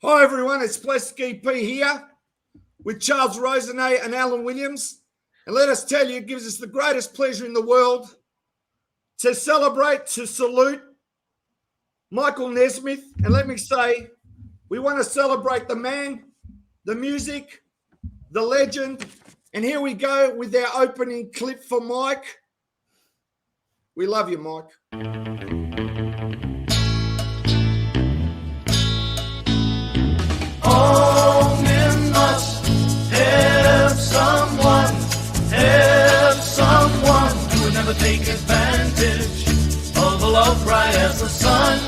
Hi everyone, it's Plesky P here with Charles Rosenay and Alan Williams. And let us tell you, it gives us the greatest pleasure in the world to celebrate, to salute Michael Nesmith. And let me say, we want to celebrate the man, the music, the legend. And here we go with our opening clip for Mike. We love you, Mike. All men must help someone who would never take advantage of a love bright as the sun.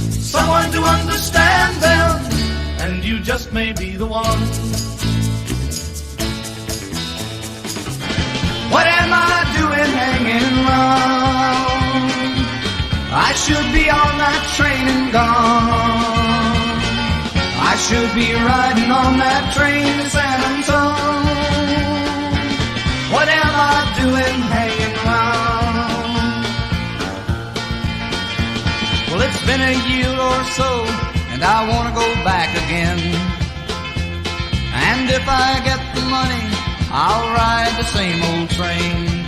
Someone to understand them, and you just may be the one. What am I doing hanging around? I should be on that train and gone. I should be riding on that train to San Antonio. What am I doing hanging around? Well, it's been a year or so, and I want to go back again. And if I get the money, I'll ride the same old train.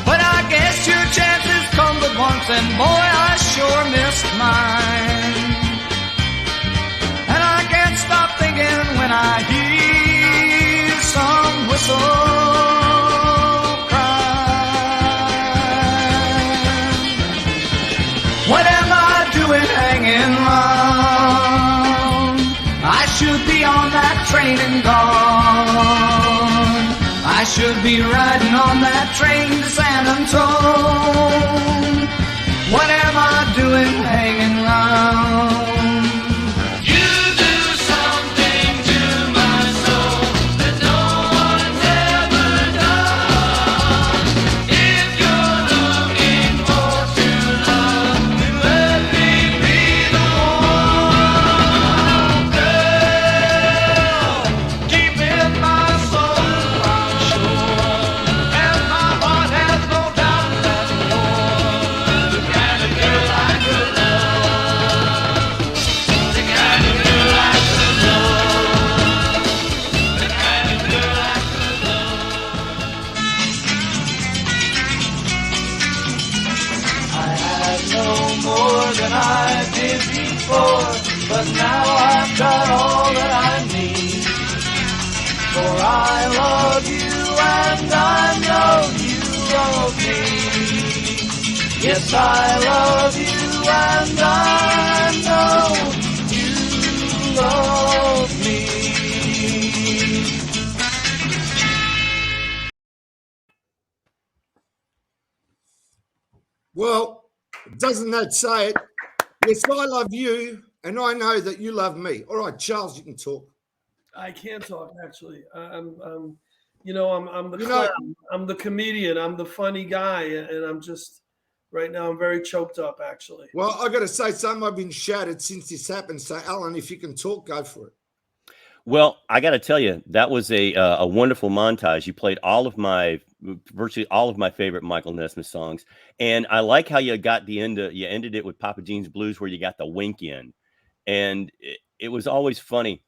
But I guess your chances come but once, and boy, I sure missed mine. And I can't stop thinking when I hear some whistle cry. What am I doing hanging around? I should be on that train and gone. I should be riding on that train to San Antonio. What am I doing hanging around? You do something to my soul that no one's ever done. If you're looking for true love, then let me be the one. Girl, keep in my soul. I did before, but now I've got all that I need. For I love you and I know you love me. Yes, I love you and I know you love me. Well, doesn't that say it? Yes, I love you, and I know that you love me. All right, Charles, you can talk. I can't talk actually. I'm the You clown. know, I'm the comedian. I'm the funny guy, and I'm just right now. I'm very choked up actually. well, I got to say something. I've been shouted since this happened. So, Alan, if you can talk, go for it. Well, I got to tell you, that was a wonderful montage. You played virtually all of my favorite Michael Nesmith songs, and I like how you got you ended it with Papa Jean's Blues, where you got the wink in, and it was always funny.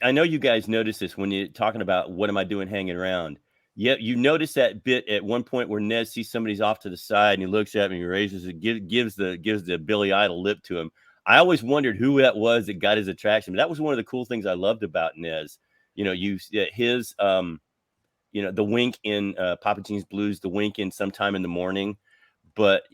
I know you guys noticed this when you're talking about what am I doing hanging around. Yeah, you notice that bit at one point where Nez sees somebody's off to the side and he looks at me, he raises it, gives the Billy Idol lip to him. I always wondered who that was that got his attraction. But that was one of the cool things I loved about Nez. You know, his the wink in Papa Jean's Blues, the wink in Sometime in the Morning. But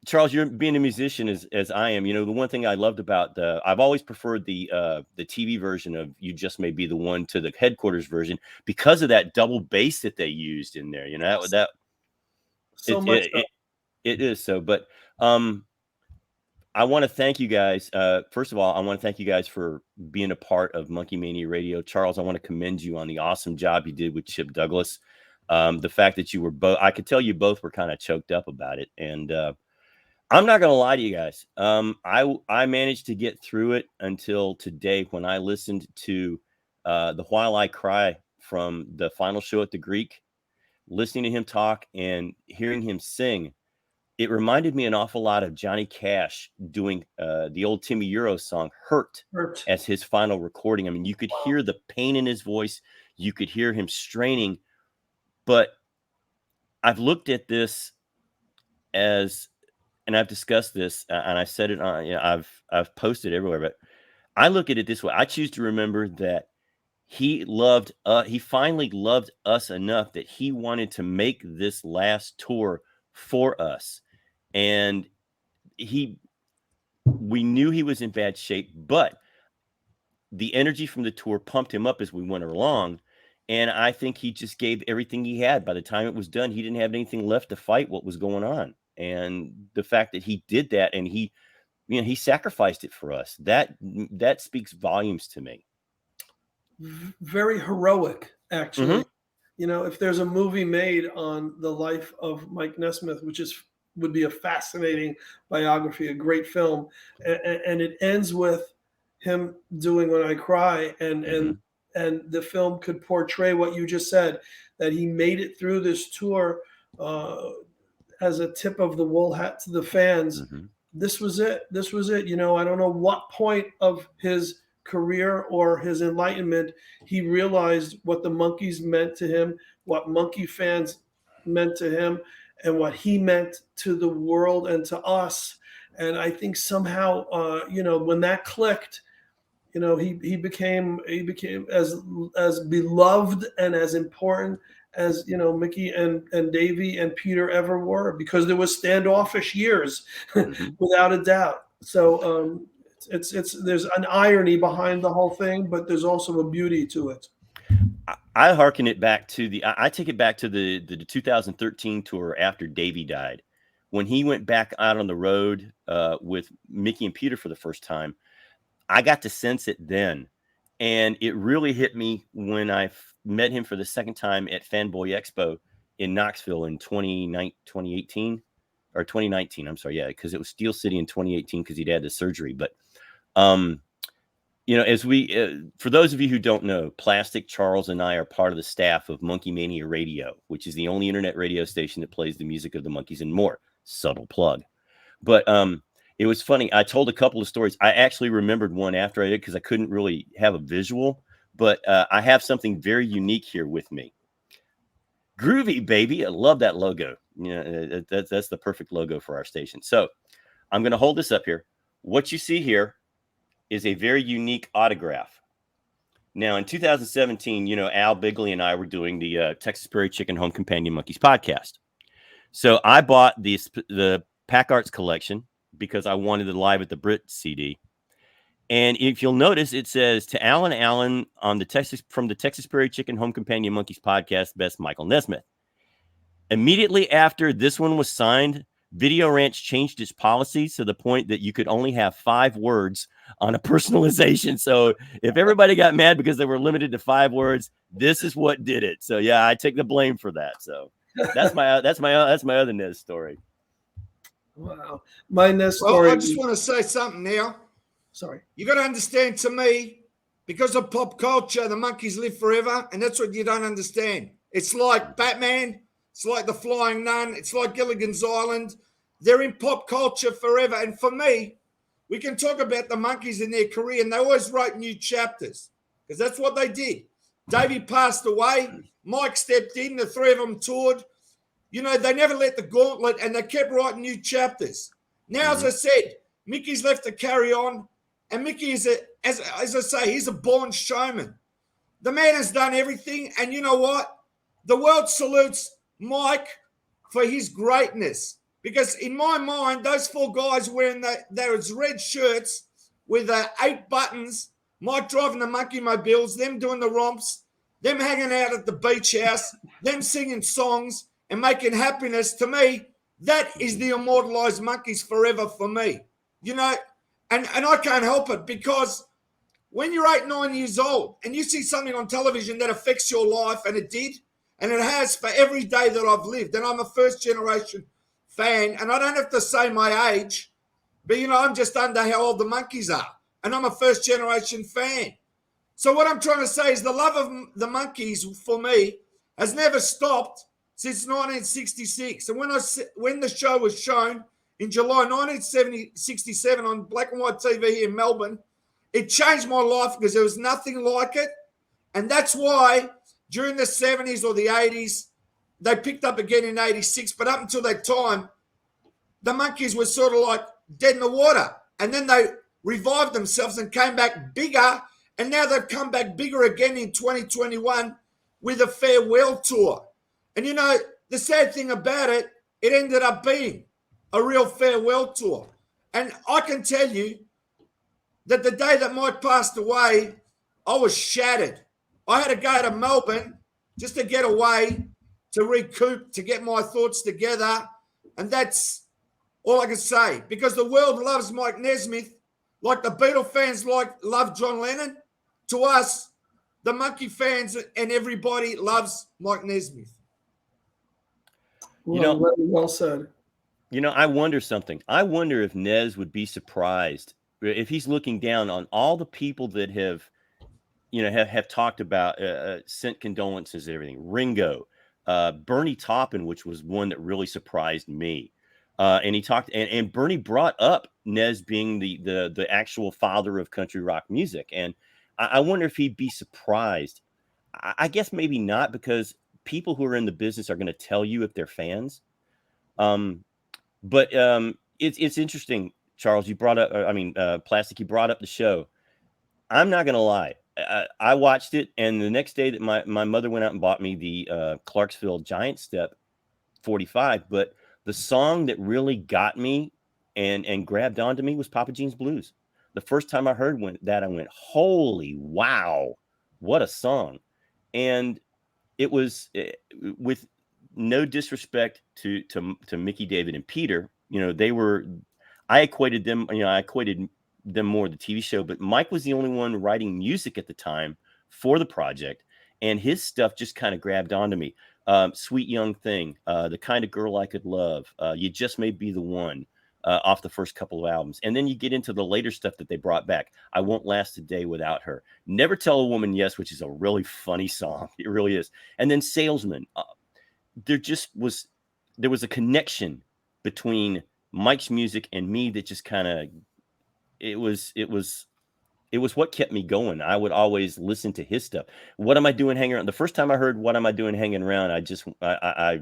Charles, you're being a musician as I am. The one thing I loved about I've always preferred the TV version of "You Just May Be the One" to the headquarters version because of that double bass that they used in there. That So much. It is so. But I want to thank you guys. First of all, I want to thank you guys for being a part of Monkey Mania Radio. Charles, I want to commend you on the awesome job you did with Chip Douglas. The fact that you were both, I could tell you both were kind of choked up about it, and I'm not going to lie to you guys. I managed to get through it until today when I listened to the While I Cry from the final show at the Greek, listening to him talk and hearing him sing. it reminded me an awful lot of Johnny Cash doing the old Timmy Euro song Hurt as his final recording. I mean, you could hear the pain in his voice. You could hear him straining. But I've looked at this as, and I've discussed this, and I said it on, I've posted everywhere, but I look at it this way. I choose to remember that he finally loved us enough that he wanted to make this last tour for us. And we knew he was in bad shape, but the energy from the tour pumped him up as we went along. And I think he just gave everything he had. By the time it was done, he didn't have anything left to fight what was going on. And the fact that he did that and he sacrificed it for us, that speaks volumes to me. Very heroic, actually. Mm-hmm. You know, if there's a movie made on the life of Mike Nesmith, which would be a fascinating biography, a great film, and it ends with him doing "When I Cry," and the film could portray what you just said, that he made it through this tour as a tip of the wool hat to the fans. Mm-hmm. This was it. You know, I don't know what point of his career or his enlightenment he realized what the Monkees meant to him, what Monkee fans meant to him, and what he meant to the world and to us. And I think somehow, when that clicked, he became as beloved and as important as Mickey and Davey and Peter ever were, because there was standoffish years, without a doubt. So there's an irony behind the whole thing, but there's also a beauty to it. I hearken it back to I take it back to the 2013 tour after Davey died, when he went back out on the road with Mickey and Peter for the first time. I got to sense it then, and it really hit me when I met him for the second time at Fanboy Expo in Knoxville in 2018 or 2019. I'm sorry, because it was Steel City in 2018 because he'd had the surgery. But as we, for those of you who don't know, Plastic Charles and I are part of the staff of Monkey Mania Radio, which is the only internet radio station that plays the music of the Monkees and more. Subtle plug. But it was funny. I told a couple of stories. I actually remembered one after I did because I couldn't really have a visual, but I have something very unique here with me. Groovy, baby. I love that logo. That's the perfect logo for our station. So I'm going to hold this up here. What you see here is a very unique autograph. Now, in 2017, Al Bigley and I were doing the Texas Prairie Chicken Home Companion Monkees podcast. So I bought the Pack Arts collection because I wanted the Live at the Brit CD. And if you'll notice, it says to Alan Allen from the Texas Prairie Chicken Home Companion Monkees podcast, best Michael Nesmith. Immediately after this one was signed, Video Ranch changed its policies to the point that you could only have 5 words on a personalization. So if everybody got mad because they were limited to 5 words, this is what did it. So yeah, I take the blame for that. So that's my other Nez story. Wow, my Nez story. Well, I just want to say something now. Sorry, you got to understand. To me, because of pop culture, the Monkees live forever, and that's what you don't understand. It's like Batman. It's like the Flying Nun. It's like Gilligan's Island. They're in pop culture forever. And for me, we can talk about the Monkees in their career, and they always wrote new chapters because that's what they did. Davey passed away. Mike stepped in. The 3 of them toured. They never let the gauntlet, and they kept writing new chapters. Now, as I said, Mickey's left to carry on, and Mickey is, as I say, he's a born showman. The man has done everything, and you know what? The world salutes Mike for his greatness, because in my mind, those 4 guys wearing those red shirts with 8 buttons, Mike driving the monkey mobiles, them doing the romps, them hanging out at the beach house, them singing songs and making happiness, to me, that is the immortalized Monkees forever for me. And I can't help it, because when you're 8, 9 years old and you see something on television that affects your life, and it did, and it has for every day that I've lived. And I'm a first-generation fan, and I don't have to say my age, but, I'm just under how old the Monkees are, and I'm a first-generation fan. So what I'm trying to say is the love of the Monkees for me has never stopped, since 1966. And when the show was shown in July 1967 on black and white TV here in Melbourne, it changed my life because there was nothing like it. And that's why during the 70s or the 80s, they picked up again in 86. But up until that time, the Monkees were sort of like dead in the water. And then they revived themselves and came back bigger. And now they've come back bigger again in 2021 with a farewell tour. And, you know, the sad thing about it, it ended up being a real farewell tour. And I can tell you that the day that Mike passed away, I was shattered. I had to go to Melbourne just to get away, to recoup, to get my thoughts together. And that's all I can say. Because the world loves Mike Nesmith, like the Beatle fans love John Lennon. To us, the Monkey fans and everybody loves Mike Nesmith. Well said. You know, I wonder something. I wonder if Nez would be surprised if he's looking down on all the people that have, you know, have talked about, sent condolences and everything. Ringo, Bernie Taupin, which was one that really surprised me. And he talked, and Bernie brought up Nez being the actual father of country rock music. And I wonder if he'd be surprised. I guess maybe not, because people who are in the business are going to tell you if they're fans. But it's interesting, Charles. You brought up, Plastic. You brought up the show. I'm not going to lie. I watched it, and the next day that my mother went out and bought me the Clarksville Giant Step 45. But the song that really got me and grabbed onto me was Papa Jean's Blues. The first time I heard that, I went, holy wow, what a song. And it was, with no disrespect to Mickey, David, and Peter, you know, I equated them more the TV show, but Mike was the only one writing music at the time for the project, and his stuff just kind of grabbed onto me. Sweet Young Thing, The Kind of Girl I Could Love, You Just May Be the One, off the first couple of albums. And then you get into the later stuff that they brought back. I Won't Last a Day Without Her, Never Tell a Woman Yes, which is a really funny song. It really is. And then Salesman. There was a connection between Mike's music and me that just kind of, it was what kept me going. I would always listen to his stuff. What Am I Doing Hanging Around? The first time I heard What Am I Doing Hanging Around, I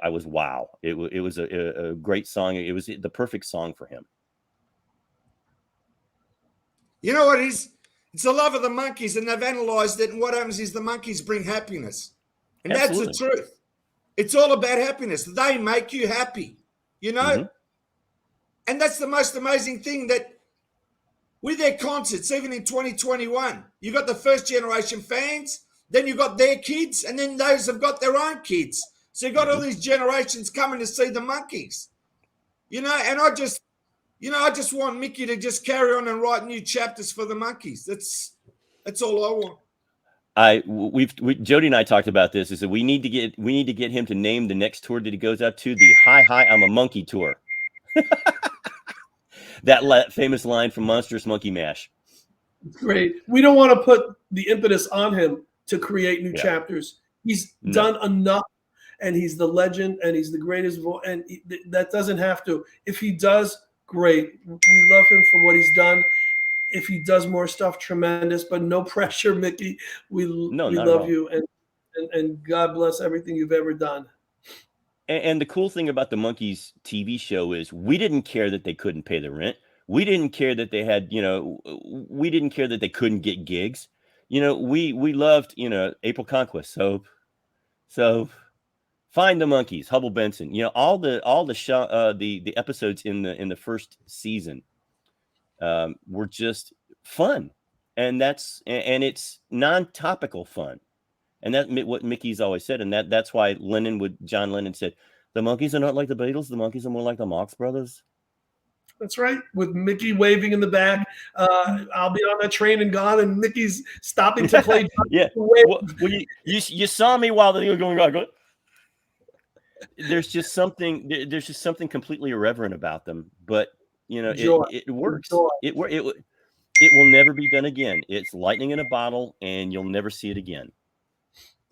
was wow. It was a great song. It was the perfect song for him. You know what it is? It's the love of the Monkees, and they've analysed it, and what happens is the Monkees bring happiness. And Absolutely. That's the truth. It's all about happiness. They make you happy, you know? Mm-hmm. And that's the most amazing thing, that with their concerts, even in 2021, you got the first generation fans, then you got their kids, and then those have got their own kids. So you got all these generations coming to see the Monkees, you know. And I just want Mickey to just carry on and write new chapters for the Monkees. That's all I want. Jody and I talked about this. Is that we need to get him to name the next tour that he goes out to, the Hi I'm a Monkey tour. That famous line from Monstrous Monkey Mash. Great. We don't want to put the impetus on him to create new chapters. He's done enough, and he's the legend, and he's the greatest voice, and that doesn't have to. If he does, great. We love him for what he's done. If he does more stuff, tremendous, but no pressure, Mickey. We love you, and God bless everything you've ever done. And the cool thing about the Monkees TV show is we didn't care that they couldn't pay the rent. We didn't care that they had, we didn't care that they couldn't get gigs. We loved, April Conquest. So Find the Monkees, Hubble Benson, all the episodes in the first season were just fun. And it's non-topical fun. And that's what Mickey's always said. And that's why John Lennon said, the Monkees are not like the Beatles. The Monkees are more like the Marx Brothers. That's right. With Mickey waving in the back. I'll be on that train and gone, and Mickey's stopping to play. Yeah. Well, you saw me while they were going on. There's just something completely irreverent about them. But, it works. It will never be done again. It's lightning in a bottle, and you'll never see it again.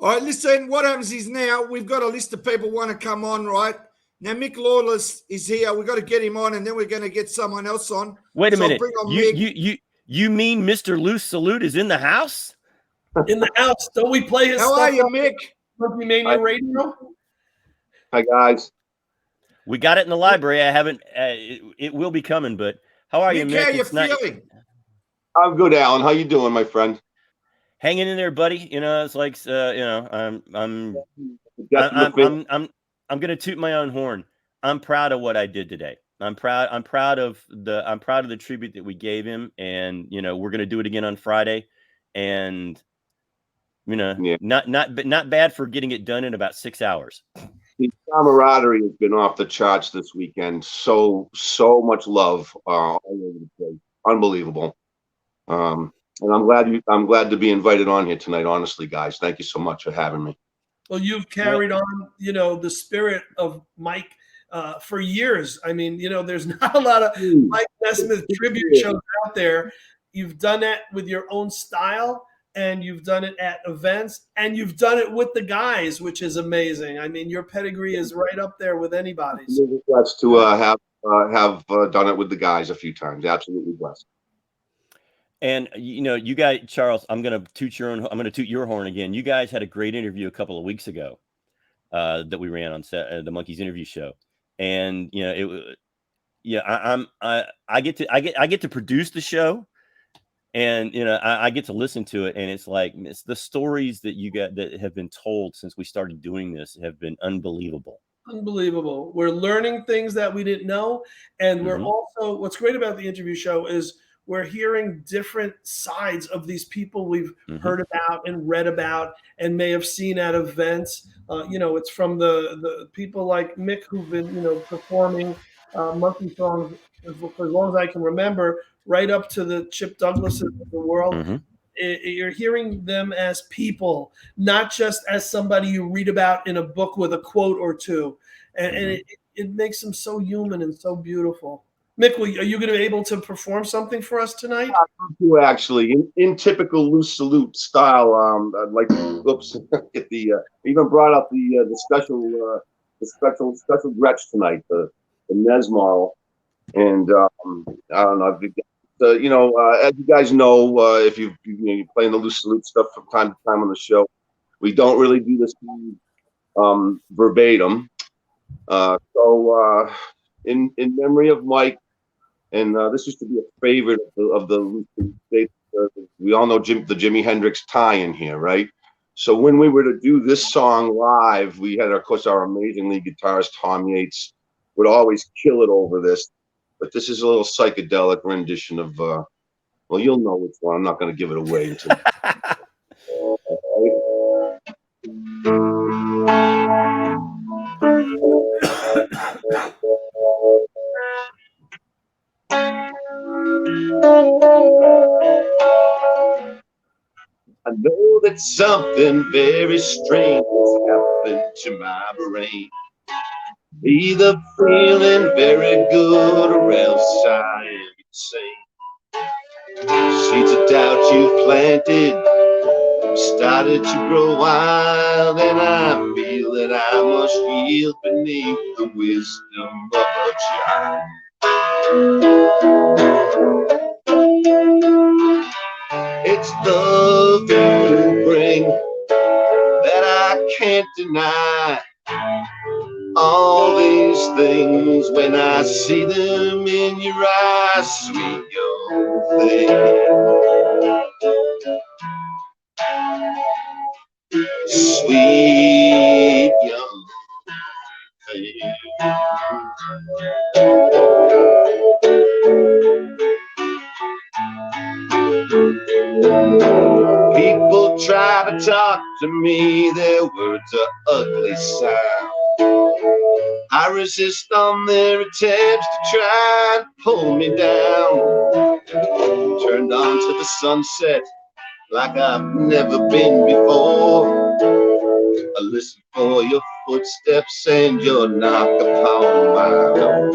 All right, listen, what happens is now we've got a list of people want to come on, right? Now, Mick Lawless is here. We've got to get him on, and then we're going to get someone else on. Wait a So I'll minute. bring on Mick. You mean Mr. Loose Salute is in the house? In the house. Don't we play his How stuff are you, on Mick? Monkey Mania Radio? Hi, guys. We got it in the library. I haven't. It will be coming, but how are you, Mick, Mick? how you It's not feeling? I'm good, Alan. How you doing, my friend? hanging in there, buddy. You know, it's like I'm gonna toot my own horn. I'm proud of what I did today. I'm proud of the tribute that we gave him, and we're gonna do it again on Friday, and not bad for getting it done in about 6 hours. The camaraderie has been off the charts this weekend. So much love all over the place. Unbelievable. And I'm glad to be invited on here tonight. Honestly, guys, thank you so much for having me. Well, you've carried on, the spirit of Mike for years. I mean, there's not a lot of Mike Nesmith tribute shows out there. You've done that with your own style, and you've done it at events, and you've done it with the guys, which is amazing. I mean, your pedigree is right up there with anybody's. I'm blessed to have done it with the guys a few times. Absolutely blessed. And you guys, Charles, I'm gonna toot your horn again. You guys had a great interview a couple of weeks ago that we ran on the Monkeys interview show, and I get to produce the show, and I get to listen to it, and it's the stories that you got that have been told since we started doing this have been unbelievable. Unbelievable. We're learning things that we didn't know, and we're also, what's great about the interview show is we're hearing different sides of these people we've heard about and read about and may have seen at events. It's from the people like Mick who've been, performing monkey songs for as long as I can remember, right up to the Chip Douglases of the world. You're hearing them as people, not just as somebody you read about in a book with a quote or two. And it makes them so human and so beautiful. Mick, are you going to be able to perform something for us tonight? Actually, in typical Loose Salute style, I'd like to get the even brought up the special Gretsch tonight, the Nes model, and I don't know. As you guys know, if you're playing the Loose Salute stuff from time to time on the show, we don't really do this verbatim. So in memory of Mike. And this used to be a favorite of the we all know the Jimi Hendrix tie-in here, right? So when we were to do this song live, we had, of course, our amazing lead guitarist, Tom Yates, would always kill it over this. But this is a little psychedelic rendition of, well, you'll know which one. I'm not going to give it away until. I know that something very strange has happened to my brain. Either feeling very good or else I am insane. Seeds of doubt you've planted started to grow wild, and I feel that I must yield beneath the wisdom of a child. It's love you bring that I can't deny. All these things, when I see them in your eyes, sweet young thing. Sweet young thing. People try to talk to me, their words are ugly sound. I resist on their attempts to try and pull me down. Turned on to the sunset like I've never been before. I listen for your footsteps and your knock upon my door.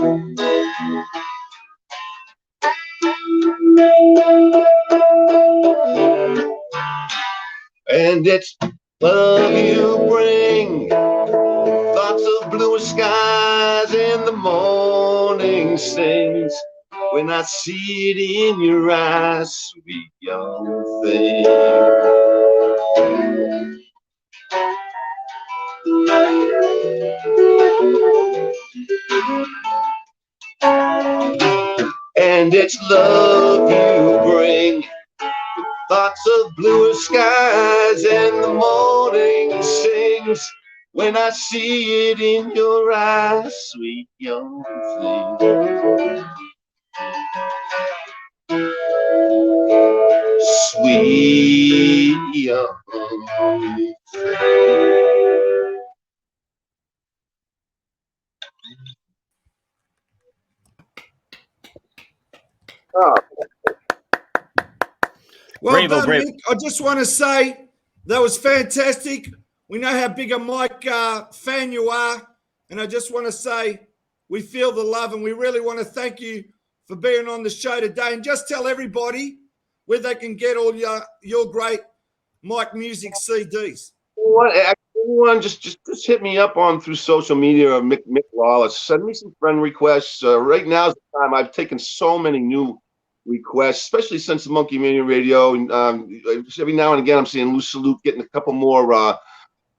And it's Love you bring thoughts of blue skies in the morning sings. When I see it in your eyes, sweet young thing. And it's love you bring, thoughts of bluer skies, and the morning sings. When I see it in your eyes, sweet young thing. Sweet young thing. Oh. Well Bravo, done, bravo. Mick. I just want to say that was fantastic. We know how big a Mike fan you are. And I just want to say we feel the love and we really want to thank you for being on the show today. And just tell everybody where they can get all your great Mike music CDs. Everyone, just hit me up on through social media or Mick Lawless. Send me some friend requests. Right now is the time. I've taken so many new requests, especially since the Monkey Mania Radio. And every now and again, I'm seeing Loose Salute getting a couple more,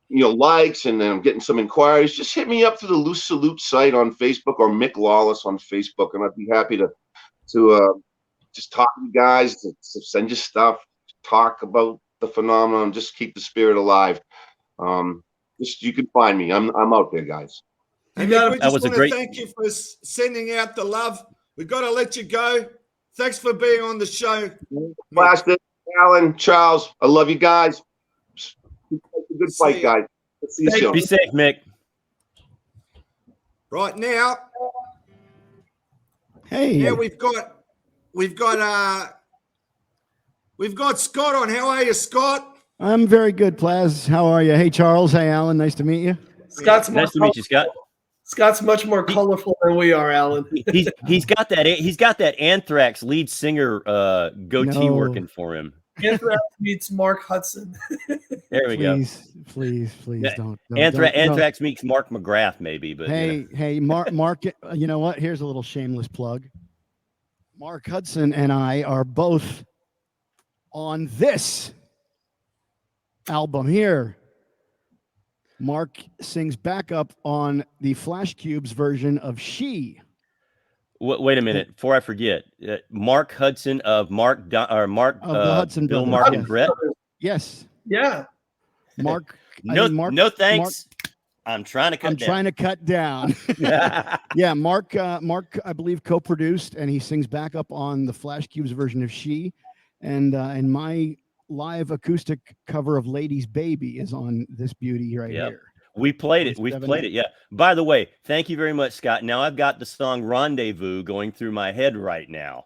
likes, and then I'm getting some inquiries. Just hit me up through the Loose Salute site on Facebook or Mick Lawless on Facebook, and I'd be happy to just talk to you guys, to send you stuff, talk about the phenomenon, just keep the spirit alive. Just you can find me. I'm out there, guys. And Mick, we just want to thank you for sending out the love. We've got to let you go. Thanks for being on the show. Blasted, Alan, Charles, I love you guys. It's a good fight, guys. See you soon. Be safe, Mick. Right now. Hey. Yeah, we've got Scott on. How are you, Scott? I'm very good, Plaz. How are you? Hey, Charles. Hey, Alan. Nice to meet you. Scott's nice to meet you, Scott. Scott's much more colorful than we are, Alan. He's got that Anthrax lead singer goatee working for him. Anthrax meets Mark Hudson. There we go. Please don't. Anthrax meets Mark McGrath, maybe. But hey, Mark. You know what? Here's a little shameless plug. Mark Hudson and I are both on this album here. Mark sings backup on the Flash Cubes version of She. Wait a minute, before I forget, Mark Hudson of the Hudson Bill, Brothers, Mark, yes. and Brett. Yes. Yeah. Mark. No thanks. I'm trying to cut down. Yeah, Mark, I believe co-produced, and he sings backup on the Flash Cubes version of She, and my live acoustic cover of Lady's Baby is on this beauty here. We've played it. Yeah. By the way, thank you very much, Scott. Now I've got the song Rendezvous going through my head right now.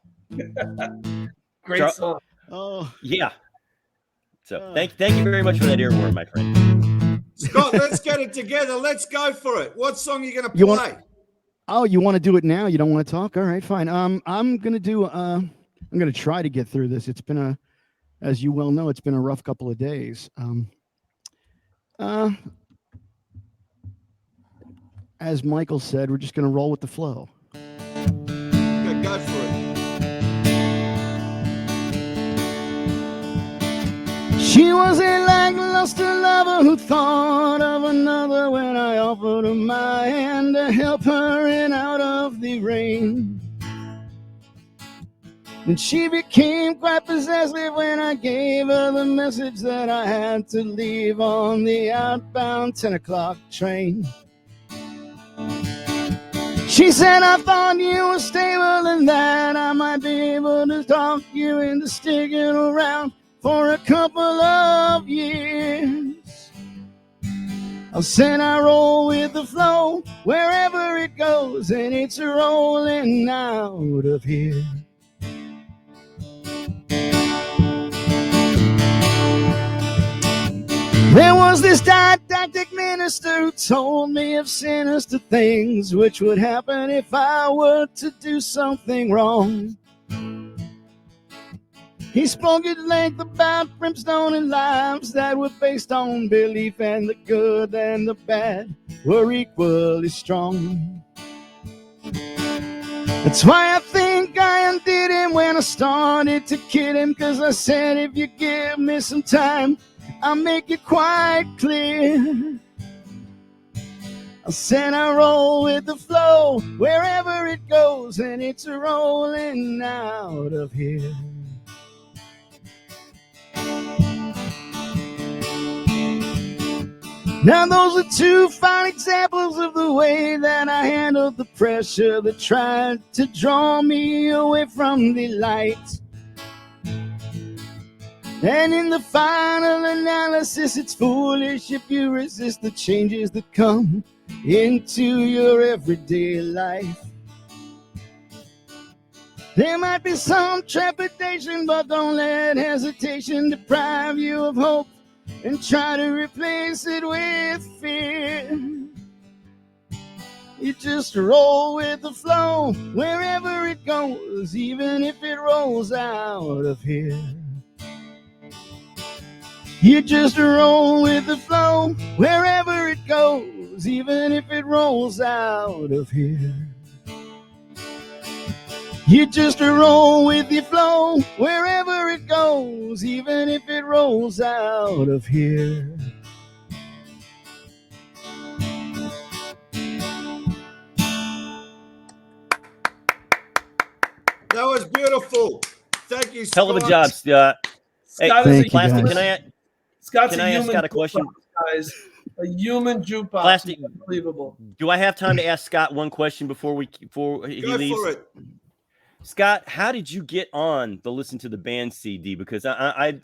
Great song. Oh, yeah. So thank you very much for that earworm, my friend. Scott, let's get it together. Let's go for it. What song are you going to play? You want to do it now? You don't want to talk? All right, fine. I'm going to try to get through this. It's been as you well know, it's been a rough couple of days. As Michael said, we're just going to roll with the flow. Okay, go for it. She was a lackluster lover who thought of another when I offered her my hand to help her in out of the rain. And she became quite possessive when I gave her the message that I had to leave on the outbound 10 o'clock train. She said, I thought you were stable and that I might be able to talk you into sticking around for a couple of years. I said I roll with the flow wherever it goes, and it's rolling out of here. There was this didactic minister who told me of sinister things which would happen if I were to do something wrong. He spoke at length about brimstone and lives that were based on belief, and the good and the bad were equally strong. That's why I think I undid him when I started to kid him, 'cause I said, if you give me some time, I'll make it quite clear. I said I roll with the flow wherever it goes, and it's rolling out of here. Now those are two fine examples of the way that I handled the pressure that tried to draw me away from the light. And in the final analysis, it's foolish if you resist the changes that come into your everyday life. There might be some trepidation, but don't let hesitation deprive you of hope and try to replace it with fear. You just roll with the flow wherever it goes, even if it rolls out of here. You just roll with the flow wherever it goes, even if it rolls out of here. You just roll with the flow wherever it goes, even if it rolls out of here. That was beautiful. Thank you, Scott. Hell of a job, Scott. Hey, Scott Thank you, Plastic, guys. can I ask Scott a question? Jukebox, guys. A human jukebox. Plastic. Unbelievable. Do I have time to ask Scott one question before he Go leaves? for it. Scott, how did you get on the Listen to the Band CD? Because I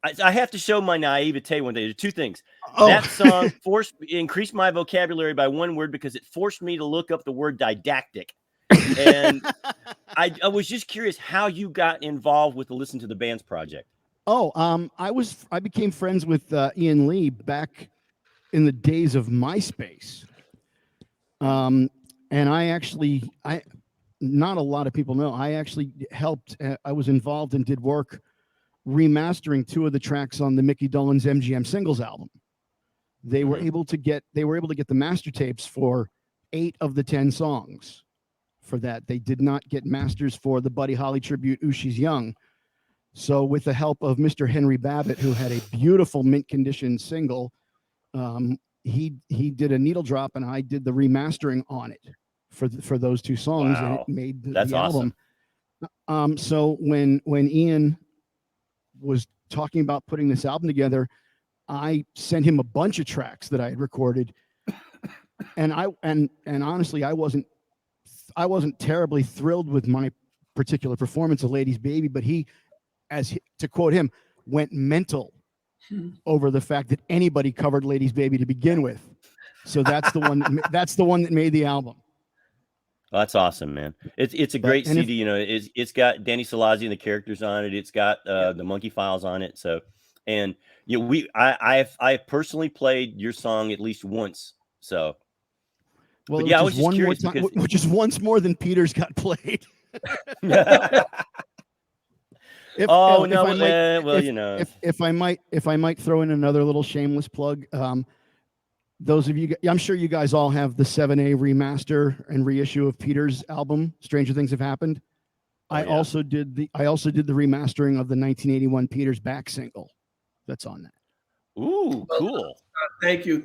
have to show my naivete one day. There's two things. Oh. That song increased my vocabulary by one word because it forced me to look up the word didactic. And I was just curious how you got involved with the Listen to the Bands project. Oh, I became friends with Ian Lee back in the days of MySpace. And not a lot of people know, I actually helped, I was involved and did work remastering two of the tracks on the Mickey Dolenz MGM Singles album. They were able to get the master tapes for 8 of the 10 songs for that. They did not get masters for the Buddy Holly tribute, Ooh She's Young. So with the help of Mr. Henry Babbitt, who had a beautiful mint condition single, he did a needle drop and I did the remastering on it for those 2 songs. Wow. And it made the Awesome. album. So when Ian was talking about putting this album together, I sent him a bunch of tracks that I had recorded, and honestly, I wasn't terribly thrilled with my particular performance of Lady's Baby, but to quote him, went mental over the fact that anybody covered Lady's Baby to begin with. So that's the one. That's the one that made the album. Oh, that's awesome, man. It's a great CD. It's got Danny Salazzi and the characters on it. It's got the Monkey Files on it. So, and I personally played your song at least once. So, well, I was just curious which is once more than Peter's got played. If I might throw in another little shameless plug. Those of you, I'm sure you guys all have the 7A remaster and reissue of Peter's album, Stranger Things Have Happened. I also did the remastering of the 1981 Peter's Back single that's on that. Ooh, cool. Thank you.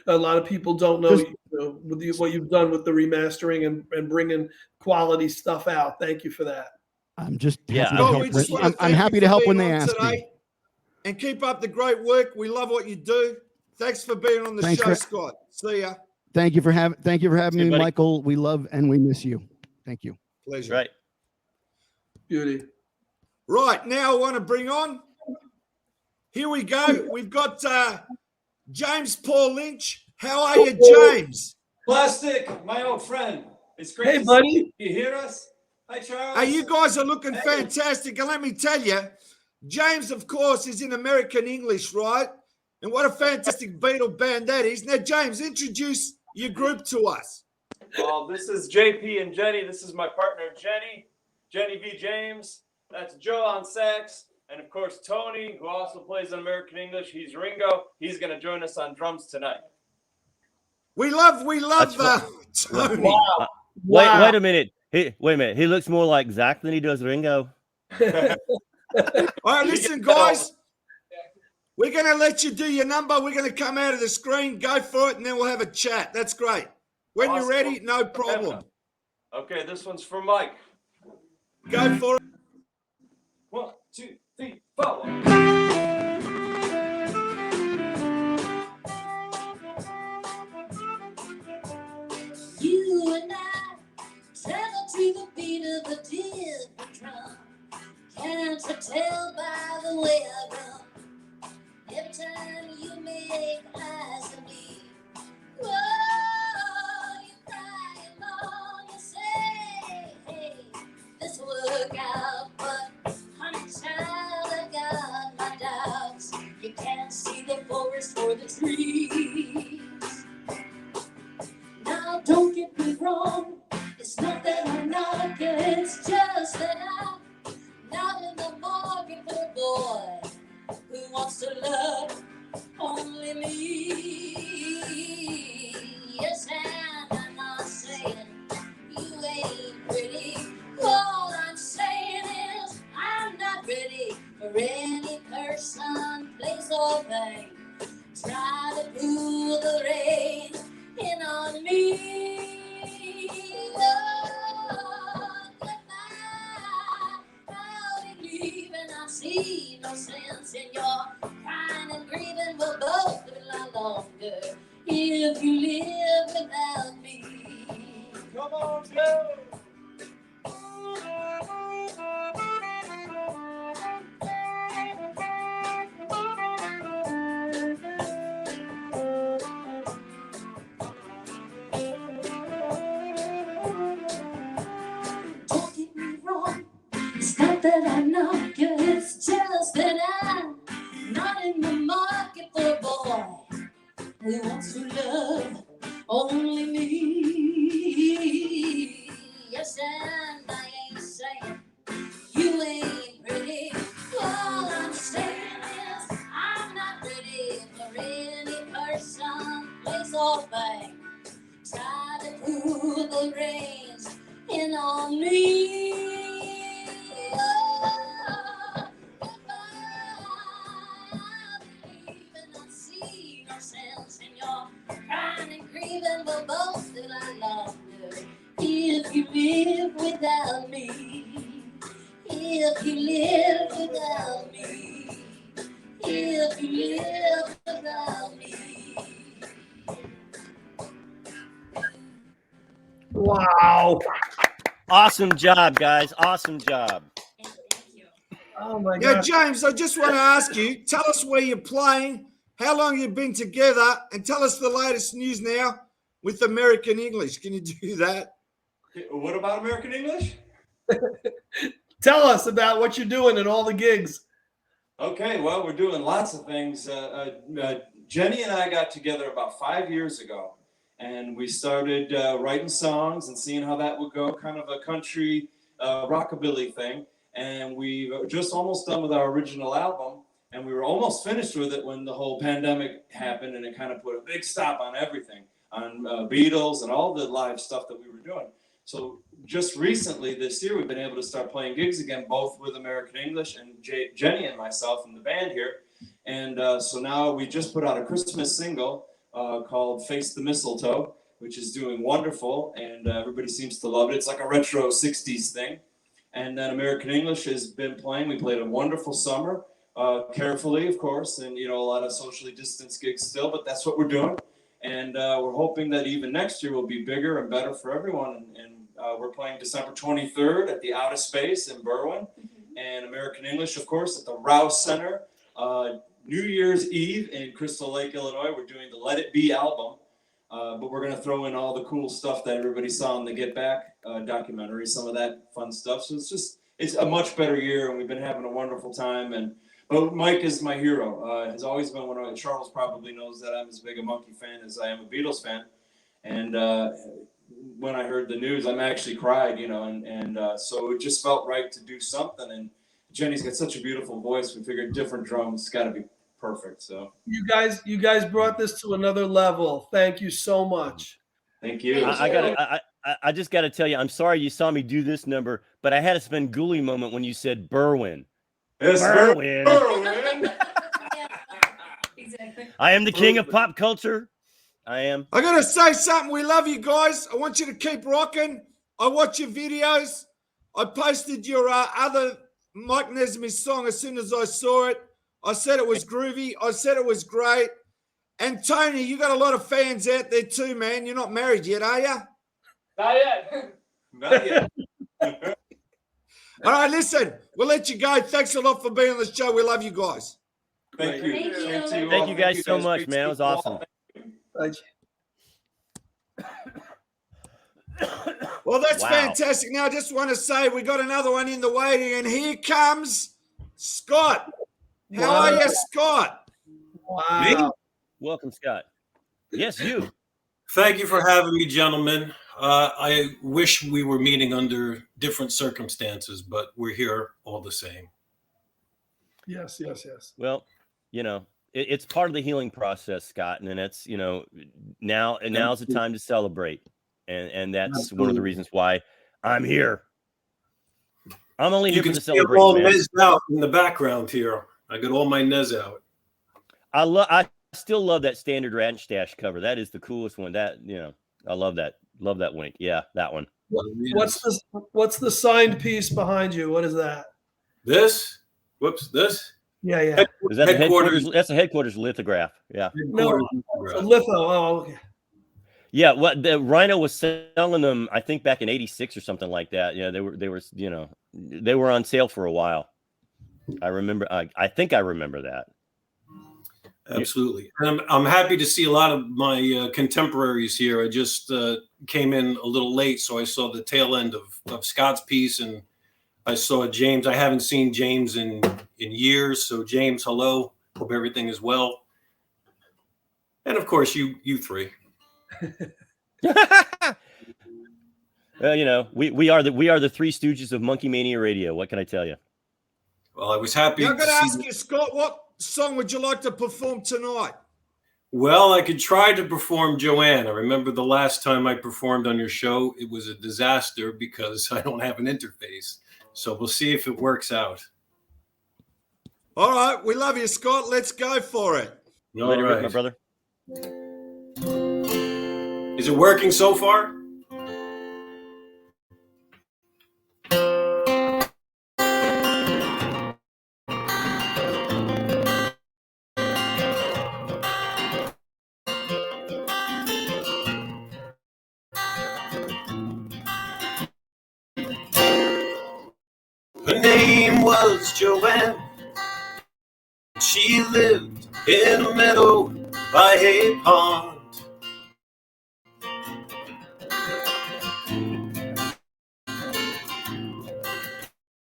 A lot of people don't know, what you've done with the remastering and bringing quality stuff out. Thank you for that. I'm just I'm happy to help when they ask me. And keep up the great work. We love what you do. Thanks for being on the show, Scott. See ya. Thank you for having me, buddy. Michael. We love and we miss you. Thank you. Pleasure. Right. Beauty. Right, now I want to bring on. Here we go. We've got James Paul Lynch. How are you, James? Plastic, my old friend. It's great. Hey, buddy. You hear us? Hi, Charles. Hey, you guys are looking fantastic. And let me tell you, James, of course, is in American English, right? And what a fantastic Beatle band that is. Now, James, introduce your group to us. Well, this is JP and Jenny. This is my partner, Jenny V. James. That's Joe on sax. And of course, Tony, who also plays on American English. He's Ringo. He's going to join us on drums tonight. We love Tony. Wow. Wait a minute. Wait a minute. He looks more like Zach than he does Ringo. All right, listen, guys. We're going to let you do your number. We're going to come out of the screen, go for it, and then we'll have a chat. That's great. When Awesome. you're ready, no problem. Okay, this one's for Mike. Go for it. 1, 2, 3, 4. You and I travel to the beat of a different drum. Can't you tell by the way I run? Every time you make eyes at me, whoa, you cry along, you say, hey, this will work out, but honey child, I got my doubts. You can't see the forest for the trees. Now don't get me wrong, it's not that I'm not good, it's just that I'm not in the market for a boy who wants to love only me. Yes, and I'm not saying you ain't pretty. All I'm saying is I'm not ready for any person, place, or thing. Try to pull the rain in on me. Oh, goodbye. I'll be leaving. I see no sense in your crying and grieving. We'll both live a lot longer if you live without me. Come on, Joe. Don't get me wrong, it's not that I'm not good, it's just that I'm not in the market for a boy who wants to love only me. Yes, and I ain't saying you ain't pretty. All I'm saying is I'm not ready for any person, place, or thing. Try to pull the reins in on me. Oh, goodbye. I believe and I see no sense in your crying and grieving. We'll both live a lot longer if you live without me. If you live without me. If you live without me. Wow. Awesome job, guys. Awesome job. Oh my Now, God. James, I just want to ask you, tell us where you're playing, how long you've been together, and tell us the latest news now with American English. Can you do that? What about American English? Tell us about what you're doing and all the gigs. Okay, well, we're doing lots of things. Jenny and I got together about 5 years ago, and we started writing songs and seeing how that would go, kind of a country rockabilly thing. And we were just almost done with our original album, and we were almost finished with it when the whole pandemic happened, and it kind of put a big stop on everything, on Beatles and all the live stuff that we were doing. So just recently this year, we've been able to start playing gigs again, both with American English and Jenny and myself in the band here. And so now we just put out a Christmas single called Face the Mistletoe, which is doing wonderful, and everybody seems to love it. It's like a retro 60s thing. And then American English has been playing. We played a wonderful summer, carefully, of course, and a lot of socially distanced gigs still, but that's what we're doing. And we're hoping that even next year will be bigger and better for everyone. And we're playing December 23rd at the Out of Space in Berwyn, and American English, of course, at the Rouse Center. New Year's Eve in Crystal Lake, Illinois, we're doing the Let It Be album. But we're going to throw in all the cool stuff that everybody saw in the Get Back documentary, some of that fun stuff. So it's a much better year, and we've been having a wonderful time. But Mike is my hero. Has always been one of my, Charles probably knows that I'm as big a Monkey fan as I am a Beatles fan. And when I heard the news, I actually cried, and so it just felt right to do something. Jenny's got such a beautiful voice. We figured different drums got to be perfect. So You guys brought this to another level. Thank you so much. thank you. I just got to tell you, I'm sorry you saw me do this number, but I had a Svengoolie moment when you said Berwyn. Yes, Berwyn. Berwyn. Exactly. I am the king of pop culture. I am. I got to say something. We love you guys. I want you to keep rocking. I watch your videos. I posted your other Mike Nesmith song as soon as I saw it. I said it was groovy. I said it was great. And Tony, you got a lot of fans out there too, man. You're not married yet, are you? Not yet. Not yet. All right, listen. We'll let you go. Thanks a lot for being on the show. We love you guys. Thank you. Thank you. Same to Thank all. you guys so much, Great man. It was speaking to awesome. all. Thank you. Well, that's Wow. fantastic. Now, I just want to say we got another one in the waiting, and here comes Scott. How are you, Scott? Wow. Welcome, Scott. Yes, you. Thank you for having me, gentlemen. I wish we were meeting under different circumstances, but we're here all the same. Yes. Well, you know, it's part of the healing process, Scott, and it's, you know, now's the time to celebrate, and that's one of the reasons why I'm here. I'm only You here for can the see I'm all celebration, man. nizzed out in the background here. I got all my nez out. I still love that standard Ranch Stash cover. That is the coolest one. That, you know, I love that. Love that wink. Yeah, that one. What's the signed piece behind you? What is that? This? Whoops, this? Yeah. Is that the headquarters? That's a headquarters lithograph. Yeah. No, it's a litho. Oh, okay. Yeah. What the Rhino was selling them, I think back in '86 or something like that. Yeah, they were, you know, they were on sale for a while. I remember. I think I remember that. Absolutely. And I'm happy to see a lot of my contemporaries here. I just came in a little late, so I saw the tail end of Scott's piece, and I saw James. I haven't seen James in years. So James, hello. Hope everything is well. And of course, you three. Well, you know, we are the Three Stooges of Monkey Mania Radio. What can I tell you? Well, I was happy. Now, I'm to going to see ask you, Scott, what song would you like to perform tonight? Well, I could try to perform Joanne. I remember the last time I performed on your show, it was a disaster because I don't have an interface. So we'll see if it works out. All right, we love you, Scott. Let's go for it. All Later, Rick, right. my brother. Is it working so far? Her name was Joanne. She lived in a meadow by a pond.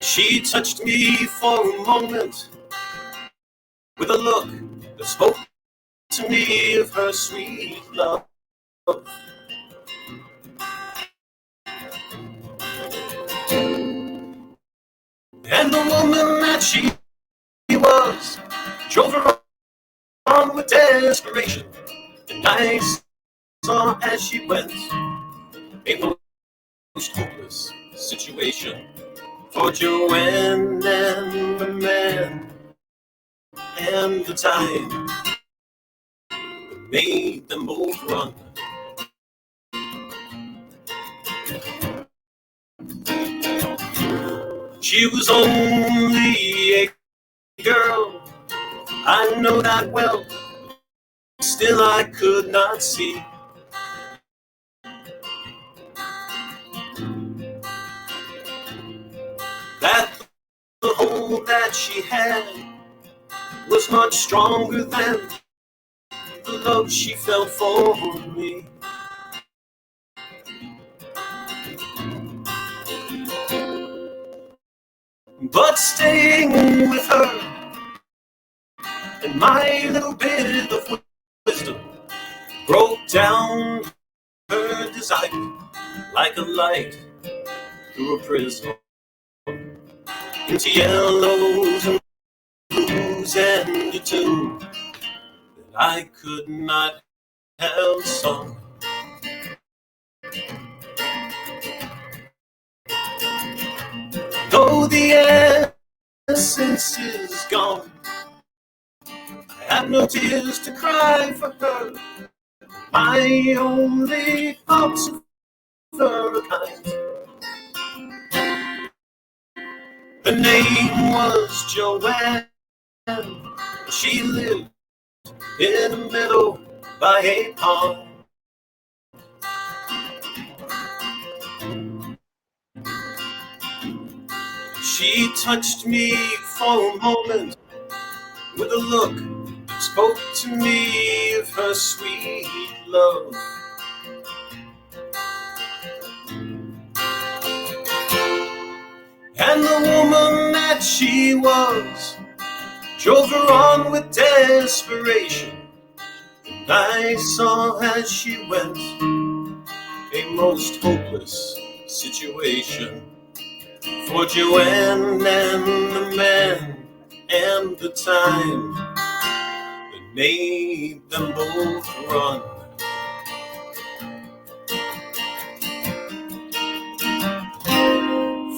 She touched me for a moment with a look that spoke to me of her sweet love. And the woman that she was drove her on with desperation. And I saw as she went a most hopeless situation for Joanne and the man and the time that made them both run. She was only a girl, I know that well, still I could not see that the hold that she had was much stronger than the love she felt for me. But staying with her and my little bit of wisdom broke down her desire like a light through a prism. into yellows and blues and a tune that I could not have sung. Though the essence is gone, I have no tears to cry for her. My only thoughts of her are kind. Her name was Joanne. She lived in the meadow by a pond. She touched me for a moment with a look that spoke to me of her sweet love. And the woman that she was drove her on with desperation. And I saw as she went a most hopeless situation for Joanne and the man and the time that made them both run.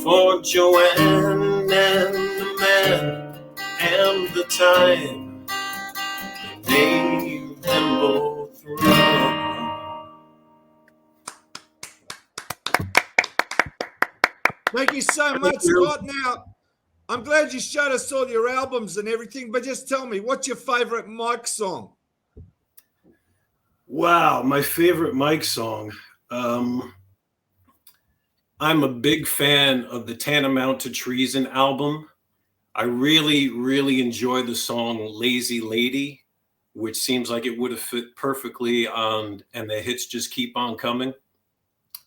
For Joanne and the man and the time that made them both run. Thank you so much, Scott. Now, I'm glad you showed us all your albums and everything, but just tell me, what's your favorite Mike song? Wow, my favorite Mike song. I'm a big fan of the Tantamount to Treason album. I really, really enjoy the song Lazy Lady, which seems like it would have fit perfectly on And the Hits Just Keep On Coming.